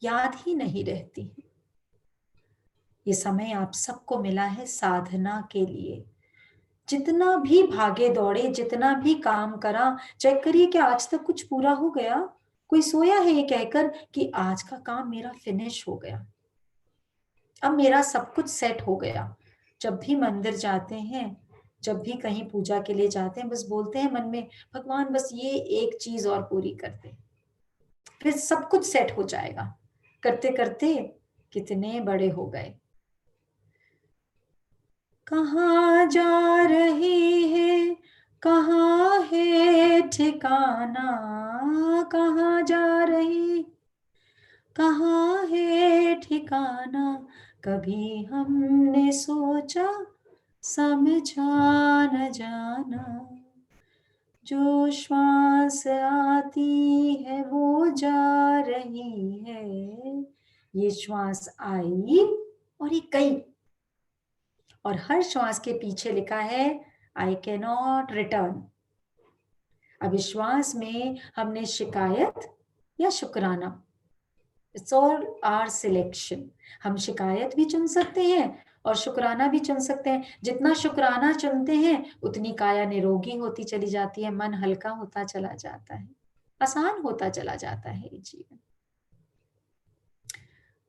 याद ही नहीं रहती हैं। ये समय आप सबको मिला है साधना के लिए। जितना भी भागे दौड़े, जितना भी काम करा, चेक करिए कि आज तक कुछ पूरा हो गया। कोई सोया है ये कहकर कि आज का काम मेरा फिनिश हो गया, अब मेरा सब कुछ सेट हो गया। जब भी मंदिर जाते हैं, जब भी कहीं पूजा के लिए जाते हैं, बस बोलते हैं मन में, भगवान बस ये एक चीज और पूरी कर दे, फिर सब कुछ सेट हो जाएगा। करते करते कितने बड़े हो गए। कहाँ जा रही है, कहाँ है ठिकाना, कहाँ जा रही, कहाँ है ठिकाना, कभी हमने सोचा समझा न जाना। जो श्वास आती है वो जा रही है, ये श्वास आई और ये गई, और हर श्वास के पीछे लिखा है आई कैन नॉट रिटर्न। अब इस श्वास में हमने शिकायत या शुक्राना, इट्स ऑल आवर सिलेक्शन। हम शिकायत भी चुन सकते हैं और शुक्राना भी चुन सकते हैं। जितना शुक्राना चुनते हैं उतनी काया निरोगी होती चली जाती है, मन हल्का होता चला जाता है, आसान होता चला जाता है ये जीवन।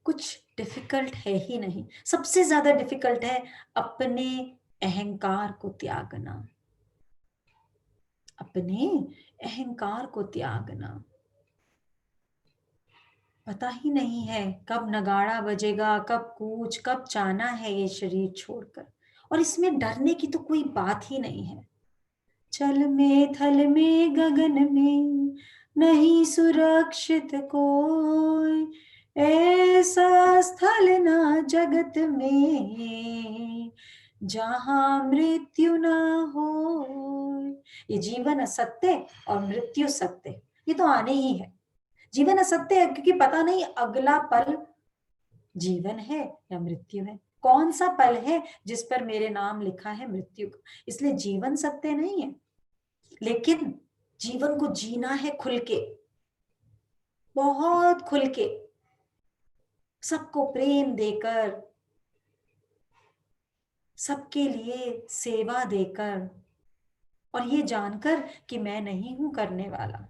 कुछ डिफिकल्ट है ही नहीं। सबसे ज्यादा डिफिकल्ट है अपने अहंकार को त्यागना, अपने अहंकार को त्यागना। पता ही नहीं है कब नगाड़ा बजेगा, कब कूच, कब जाना है ये शरीर छोड़कर, और इसमें डरने की तो कोई बात ही नहीं है। जल में, थल में, गगन में नहीं सुरक्षित कोई, ऐसा स्थल ना जगत में जहां मृत्यु ना हो। ये जीवन असत्य और मृत्यु सत्य, ये तो आने ही है। जीवन असत्य है क्योंकि पता नहीं अगला पल जीवन है या मृत्यु है, कौन सा पल है जिस पर मेरे नाम लिखा है मृत्यु का। इसलिए जीवन सत्य नहीं है, लेकिन जीवन को जीना है खुल के, बहुत खुल के, सबको प्रेम देकर, सबके लिए सेवा देकर, और ये जानकर कि मैं नहीं हूं करने वाला।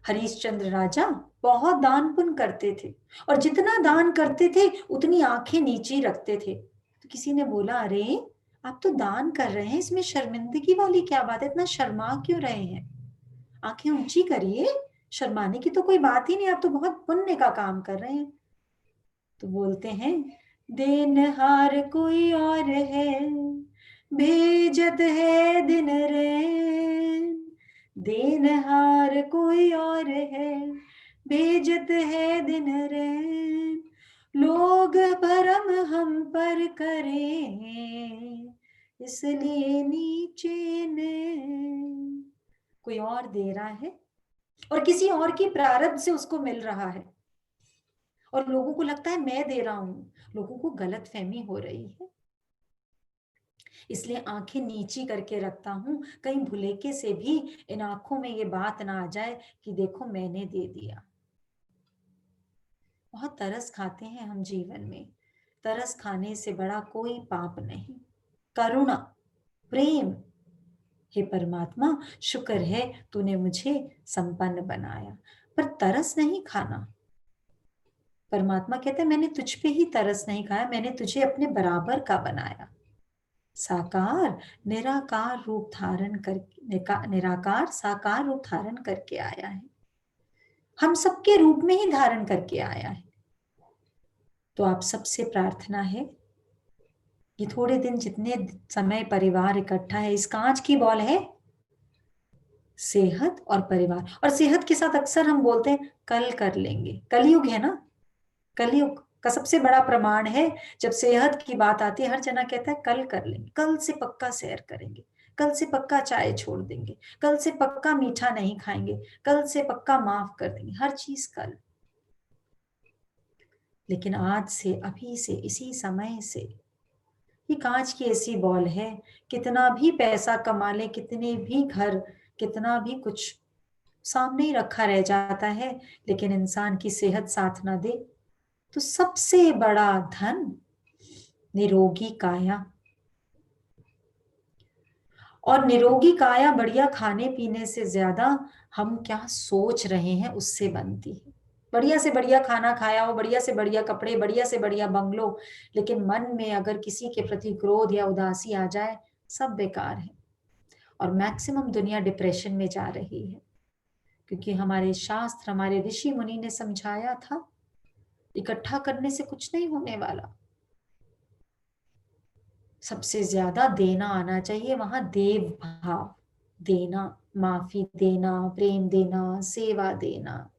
हरीशचंद्र राजा बहुत दान पुण्य करते थे, और जितना दान करते थे उतनी आंखें नीचे रखते थे। तो किसी ने बोला, अरे आप तो दान कर रहे हैं, इसमें शर्मिंदगी वाली क्या बात है, इतना शर्मा क्यों रहे हैं? आंखें ऊंची करिए, शर्माने की तो कोई बात ही नहीं, आप तो बहुत पुण्य का काम कर रहे हैं। तो बोलते हैं, देनहार कोई और है, भेजत है दिन रैन, देनहार कोई और है, भेजत है दिन रैन, लोग भरम हम पर करें, इसलिए नीचे नैन। कोई और दे रहा है और किसी और की प्रारब्ध से उसको मिल रहा है, और लोगों को लगता है मैं दे रहा हूं। लोगों को गलतफहमी हो रही है, इसलिए आंखें नीची करके रखता हूं, कहीं भुलेखे से भी इन आंखों में ये बात ना आ जाए कि देखो मैंने दे दिया। बहुत तरस खाते हैं हम जीवन में, तरस खाने से बड़ा कोई पाप नहीं। करुणा, प्रेम, हे परमात्मा, शुक्र है तूने मुझे संपन्न बनाया, पर तरस नहीं खाना। परमात्मा कहते हैं मैंने तुझ पे ही तरस नहीं खाया, मैंने तुझे अपने बराबर का बनाया। साकार निराकार रूप धारण कर, निराकार साकार रूप धारण करके आया है, हम सबके रूप में ही धारण करके आया है। तो आप सबसे प्रार्थना है, ये थोड़े दिन जितने समय परिवार इकट्ठा है, इस कांच की बॉल है सेहत और परिवार, और सेहत के साथ अक्सर हम बोलते हैं कल कर लेंगे। कलयुग है ना, कलयुग का सबसे बड़ा प्रमाण है, जब सेहत की बात आती है हर जना कहता है कल कर लेंगे, कल से पक्का सैर करेंगे, कल से पक्का चाय छोड़ देंगे, कल से पक्का मीठा नहीं खाएंगे, कल से पक्का माफ कर देंगे, हर चीज कल। लेकिन आज से, अभी से, इसी समय से, ये कांच की ऐसी बॉल है, कितना भी पैसा कमा ले, कितने भी घर, कितना भी कुछ सामने ही रखा रह जाता है, लेकिन इंसान की सेहत साथ ना दे तो सबसे बड़ा धन निरोगी काया, और निरोगी काया बढ़िया खाने पीने से ज्यादा हम क्या सोच रहे हैं उससे बनती है। बढ़िया से बढ़िया खाना खाया हो, बढ़िया से बढ़िया कपड़े, बढ़िया से बढ़िया बंगलो, लेकिन मन में अगर किसी के प्रति क्रोध या उदासी आ जाए, सब बेकार है। और मैक्सिमम दुनिया डिप्रेशन में जा रही है, क्योंकि हमारे शास्त्र, हमारे ऋषि मुनि ने समझाया था इकट्ठा करने से कुछ नहीं होने वाला, सबसे ज्यादा देना आना चाहिए, वहां देव भाव देना, माफी देना, प्रेम देना, सेवा देना,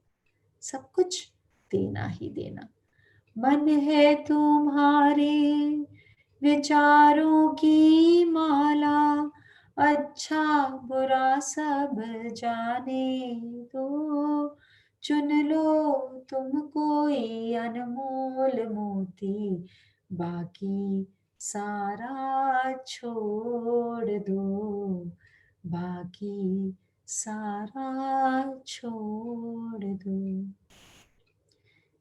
सब कुछ देना ही देना। मन है तुम्हारे विचारों की माला, अच्छा बुरा सब जाने दो, चुन लो तुम कोई अनमोल मोती, बाकी सारा छोड़ दो, बाकी सारा छोड़ दो।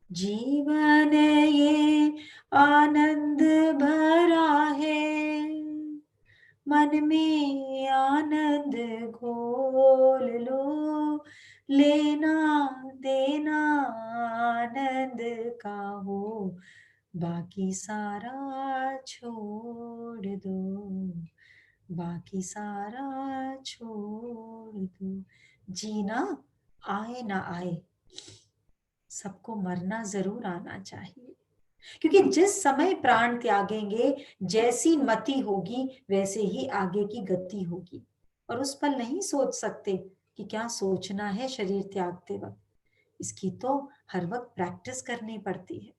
जीवन ये आनंद भरा है, मन में आनंद घोल लो, लेना देना आनंद का हो, बाकी सारा छोड़ दो, बाकी सारा छोड़ दो। जीना आए ना आए, सबको मरना जरूर आना चाहिए, क्योंकि जिस समय प्राण त्यागेंगे, जैसी मति होगी वैसे ही आगे की गति होगी। और उस पल नहीं सोच सकते कि क्या सोचना है शरीर त्यागते वक्त, इसकी तो हर वक्त प्रैक्टिस करनी पड़ती है।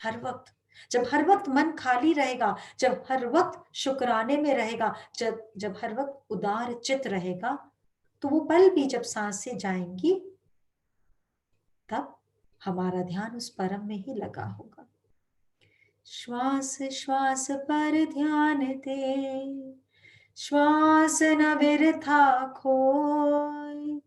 हर वक्त, जब हर वक्त मन खाली रहेगा, जब हर वक्त शुक्राने में रहेगा, जब जब हर वक्त उदार चित रहेगा, तो वो पल भी जब सांसें जाएंगी, तब हमारा ध्यान उस परम में ही लगा होगा। श्वास श्वास पर ध्यान दे, श्वास न व्यर्था खोए,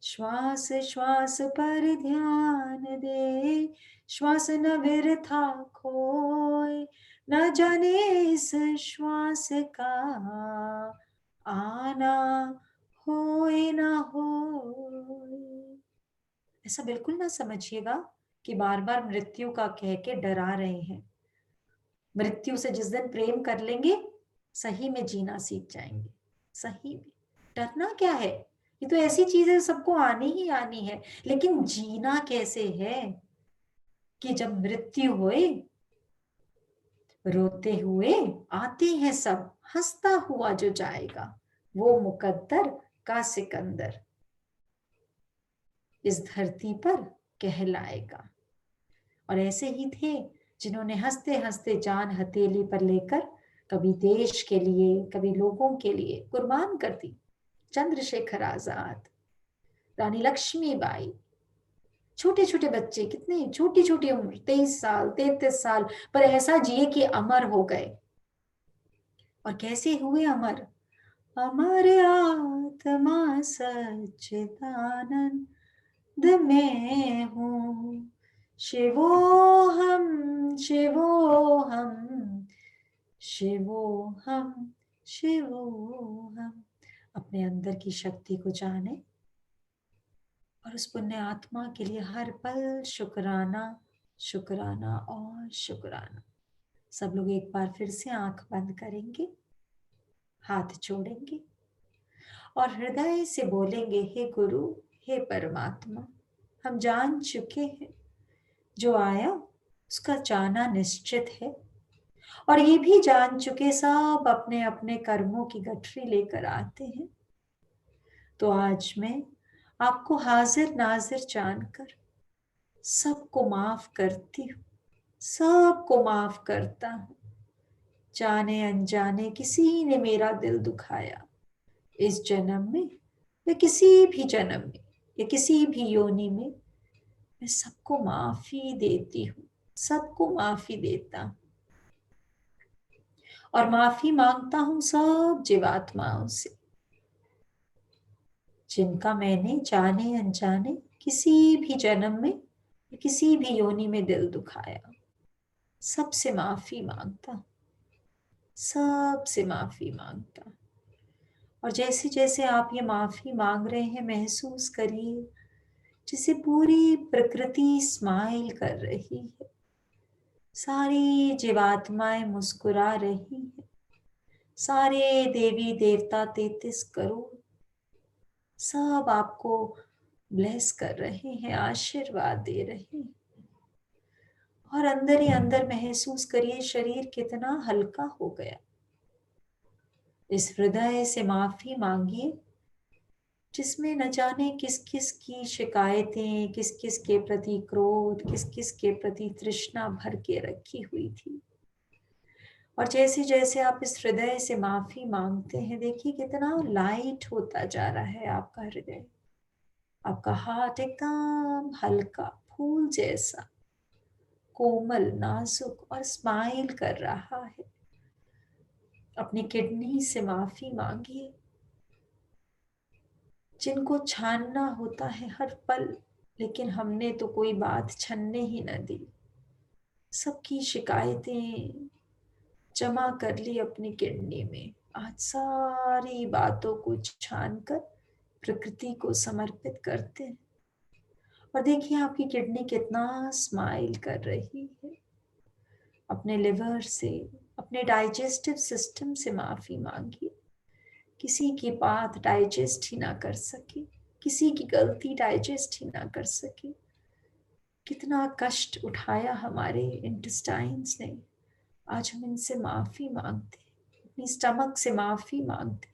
श्वास श्वास पर ध्यान दे, श्वास न व्यर्था खोए, न जाने इस श्वास का आना होए ना होए। ऐसा बिल्कुल ना समझिएगा कि बार बार मृत्यु का कह के डरा रहे हैं। मृत्यु से जिस दिन प्रेम कर लेंगे, सही में जीना सीख जाएंगे। सही में डरना क्या है, ये तो ऐसी चीज है सबको आनी ही आनी है, लेकिन जीना कैसे है कि जब मृत्यु होए, रोते हुए आते हैं सब, हंसता हुआ जो जाएगा वो मुकद्दर का सिकंदर इस धरती पर कहलाएगा। और ऐसे ही थे जिन्होंने हंसते हंसते जान हथेली पर लेकर कभी देश के लिए, कभी लोगों के लिए कुर्बान कर दी। चंद्रशेखर आजाद, रानी लक्ष्मीबाई, छोटे छोटे बच्चे, कितने छोटी छोटी उम्र, 23 साल 33 साल, पर ऐसा जिए कि अमर हो गए। और कैसे हुए अमर? अमर आत्मा सच्चिदानंद में हूँ, शिवोहम शिवोहम शिवोहम शिवोहम। अपने अंदर की शक्ति को जाने और उस पुण्य आत्मा के लिए हर पल शुक्राना, शुक्राना और शुक्राना। सब लोग एक बार फिर से आंख बंद करेंगे, हाथ जोड़ेंगे और हृदय से बोलेंगे, हे गुरु, हे परमात्मा, हम जान चुके हैं जो आया उसका जाना निश्चित है, और ये भी जान चुके सब अपने अपने कर्मों की गठरी लेकर आते हैं। तो आज मैं आपको हाजिर नाजिर जानकर सबको माफ करती हूँ, सबको माफ करता हूँ। जाने अनजाने किसी ने मेरा दिल दुखाया, इस जन्म में या किसी भी जन्म में या किसी भी योनि में, मैं सबको माफी देती हूँ, सबको माफी देता हूँ। और माफी मांगता हूँ सब जीवात्माओं से जिनका मैंने जाने अनजाने किसी भी जन्म में या किसी भी योनि में दिल दुखाया। सबसे माफी मांगता हूँ, सबसे माफी मांगता हूँ। और जैसे जैसे आप ये माफी मांग रहे हैं, महसूस करिए जैसे पूरी प्रकृति स्माइल कर रही है, सारी जीवात्माएं मुस्कुरा रही हैं, सारे देवी देवता 33 करोड़ सब आपको ब्लेस कर रहे हैं, आशीर्वाद दे रहे हैं। और अंदर ही अंदर महसूस करिए शरीर कितना हल्का हो गया। इस हृदय से माफी मांगिए जिसमें न जाने किस किस की शिकायतें, किस किस के प्रति क्रोध, किस किस के प्रति तृष्णा भर के रखी हुई थी। और जैसे जैसे आप इस हृदय से माफी मांगते हैं, देखिए कितना लाइट होता जा रहा है आपका हृदय, आपका हार्ट एकदम हल्का, फूल जैसा, कोमल, नाजुक और स्माइल कर रहा है। अपनी किडनी से माफी मांगिए जिनको छानना होता है हर पल, लेकिन हमने तो कोई बात छनने ही न दी। सबकी शिकायतें जमा कर ली अपनी किडनी में। आज सारी बातों को छानकर प्रकृति को समर्पित करते हैं। और देखिए आपकी किडनी कितना स्माइल कर रही है। अपने लिवर से, अपने डाइजेस्टिव सिस्टम से माफी मांगिए। किसी की बात डाइजेस्ट ही ना कर सके, किसी की गलती डाइजेस्ट ही ना कर सके। कितना कष्ट उठाया हमारे इंटेस्टाइन्स ने, आज हम इनसे माफी मांगते, अपनी स्टमक से माफी मांगते,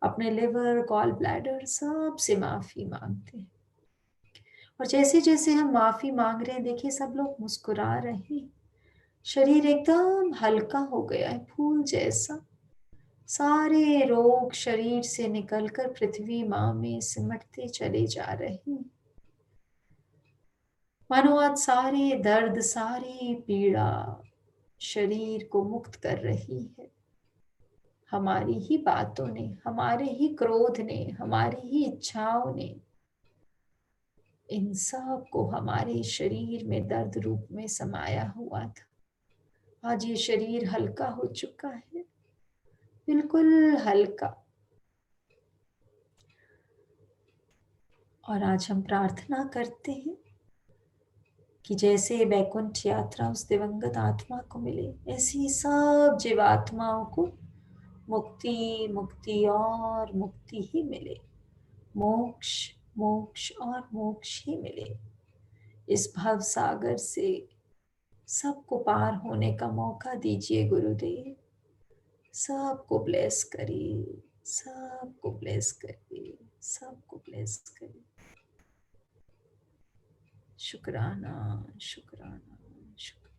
अपने लिवर, गॉल ब्लैडर सब से माफी मांगते। और जैसे जैसे हम माफी मांग रहे हैं, देखिए सब लोग मुस्कुरा रहे हैं। शरीर एकदम हल्का हो गया है, फूल जैसा। सारे रोग शरीर से निकलकर पृथ्वी माँ में सिमटते चले जा रहे हैं। मानो आज सारे दर्द, सारी पीड़ा शरीर को मुक्त कर रही है। हमारी ही बातों ने, हमारे ही क्रोध ने, हमारी ही इच्छाओं ने इन सब को हमारे शरीर में दर्द रूप में समाया हुआ था। आज ये शरीर हल्का हो चुका है, बिल्कुल हल्का। और आज हम प्रार्थना करते हैं कि जैसे वैकुंठ यात्रा उस दिवंगत आत्मा को मिले, ऐसी सब जीवात्माओं को मुक्ति, मुक्ति और मुक्ति ही मिले। मोक्ष, मोक्ष और मोक्ष ही मिले। इस भव सागर से सबको पार होने का मौका दीजिए गुरुदेव। सबको ब्लेस करिए, सबको ब्लेस करिए, सबको ब्लेस करिए। शुक्राना, शुक्राना, शुक्राना।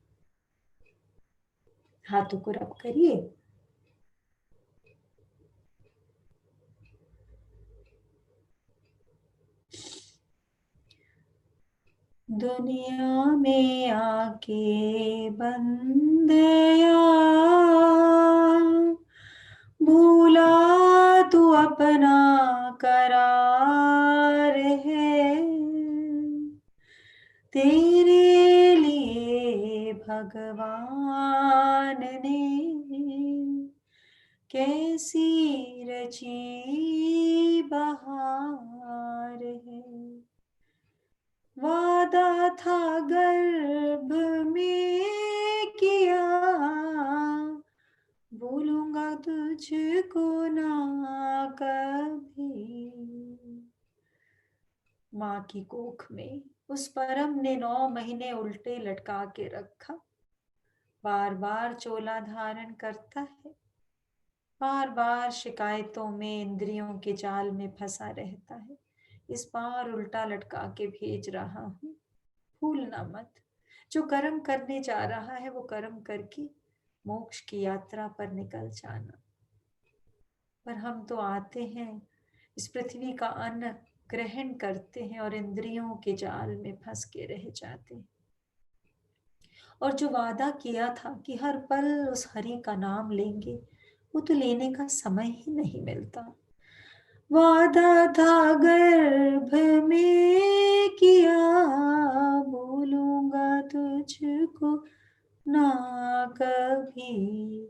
हाथों को रब करिए। दुनिया में आके बंदया भूला तू अपना करार है। तेरे लिए भगवान ने कैसी रची बहार है। वादा था गर्भ में किया, भूलूंगा तुझको ना कभी। माँ की कोख में उस परम ने 9 महीने उल्टे लटका के रखा। बार बार चोला धारण करता है, बार बार शिकायतों में इंद्रियों के जाल में फंसा रहता है। इस बार उल्टा लटका के भेज रहा हूँ, भूलना मत। जो कर्म करने जा रहा है वो कर्म करके मोक्ष की यात्रा पर निकल जाना। पर हम तो आते हैं, इस पृथ्वी का अन्न ग्रहण करते हैं और इंद्रियों के जाल में फंस के रह जाते हैं। और जो वादा किया था कि हर पल उस हरि का नाम लेंगे, वो तो लेने का समय ही नहीं मिलता। वादा था गर्भ में किया, भूलूंगा तुझको ना कभी।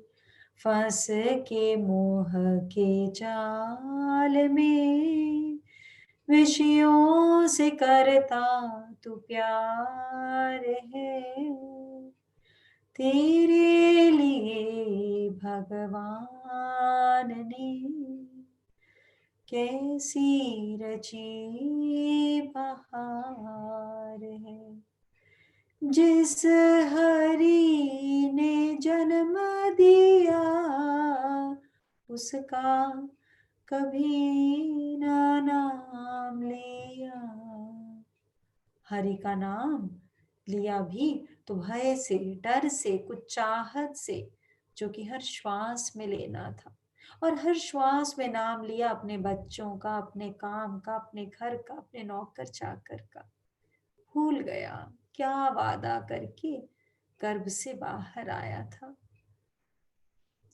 फंस के मोह के जाल में विषयों से करता तू प्यार है। तेरे लिए भगवान ने कैसी रची बहार है। जिस हरि ने जन्म दिया, उसका कभी ना नाम लिया। हरि का नाम लिया भी तो भय से, डर से, कुछ चाहत से, जो कि हर श्वास में लेना था। और हर श्वास में नाम लिया अपने बच्चों का, अपने काम का, अपने घर का, अपने नौकर चाकर का। भूल गया क्या वादा करके गर्भ से बाहर आया था।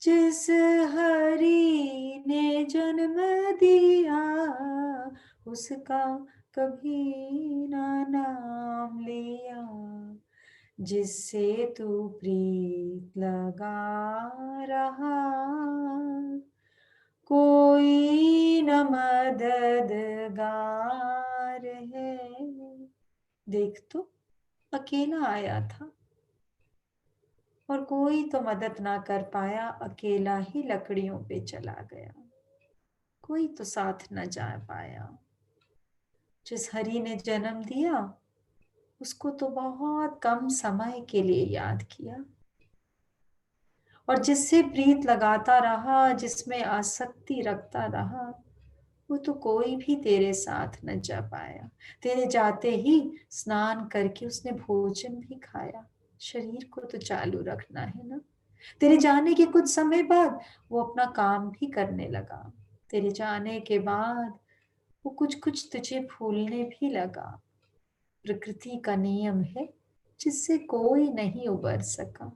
जिस हरि ने जन्म दिया, उसका कभी ना नाम लिया। जिससे तू प्रीत लगा रहा, कोई न मददगार है। देख तो, अकेला आया था और कोई तो मदद ना कर पाया, अकेला ही लकड़ियों पे चला गया। कोई तो साथ न जा पाया। जिस हरि ने जन्म दिया, उसको तो बहुत कम समय के लिए याद किया। और जिससे प्रीत लगाता रहा, जिसमें आसक्ति रखता रहा, वो तो कोई भी तेरे साथ न जा पाया। तेरे जाते ही स्नान करके उसने भोजन भी खाया। शरीर को तो चालू रखना है ना। तेरे जाने के कुछ समय बाद वो अपना काम भी करने लगा। तेरे जाने के बाद वो कुछ कुछ तुझे भूलने भी लगा। प्रकृति का नियम है, जिससे कोई नहीं उबर सका।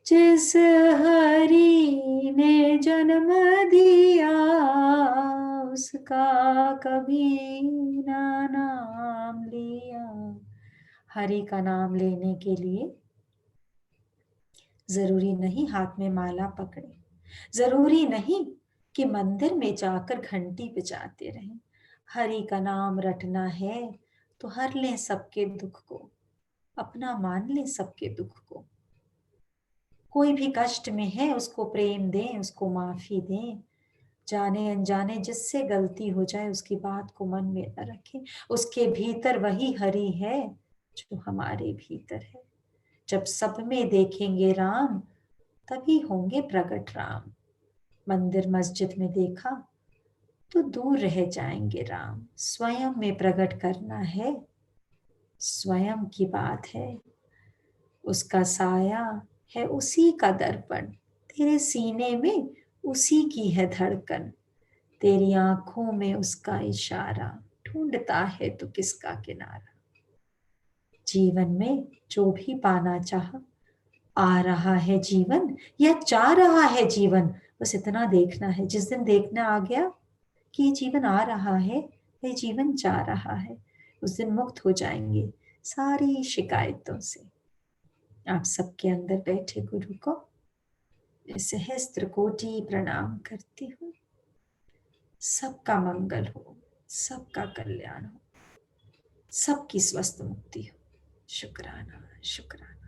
जिस हरि ने जन्म दिया, उसका कभी ना नाम लिया। हरि का नाम लेने के लिए जरूरी नहीं हाथ में माला पकड़े, जरूरी नहीं कि मंदिर में जाकर घंटी बजाते रहें। हरि का नाम रटना है तो हर ले सबके दुख को, अपना मान ले सबके दुख को। कोई भी कष्ट में है उसको प्रेम दें, उसको माफी दें। जाने अनजाने जिससे गलती हो जाए उसकी बात को मन में न रखें। उसके भीतर वही हरि है जो हमारे भीतर है। जब सब में देखेंगे राम, तभी होंगे प्रकट राम। मंदिर मस्जिद में देखा तो दूर रह जाएंगे राम। स्वयं में प्रकट करना है, स्वयं की बात है। उसका साया है उसी का दर्पण, तेरे सीने में उसी की है धड़कन। तेरी आंखों में उसका इशारा, ढूंढता है तो किसका किनारा। जीवन में जो भी पाना चाहा, आ रहा है जीवन या चाह रहा है जीवन, बस इतना देखना है। जिस दिन देखना आ गया कि ये जीवन आ रहा है, ये जीवन जा रहा है, उस दिन मुक्त हो जाएंगे सारी शिकायतों से। आप सबके अंदर बैठे गुरु को सहस्त्र कोटि प्रणाम करती हूँ। सबका मंगल हो, सबका कल्याण हो, सबकी स्वस्थ मुक्ति हो। शुक्राना, शुक्राना।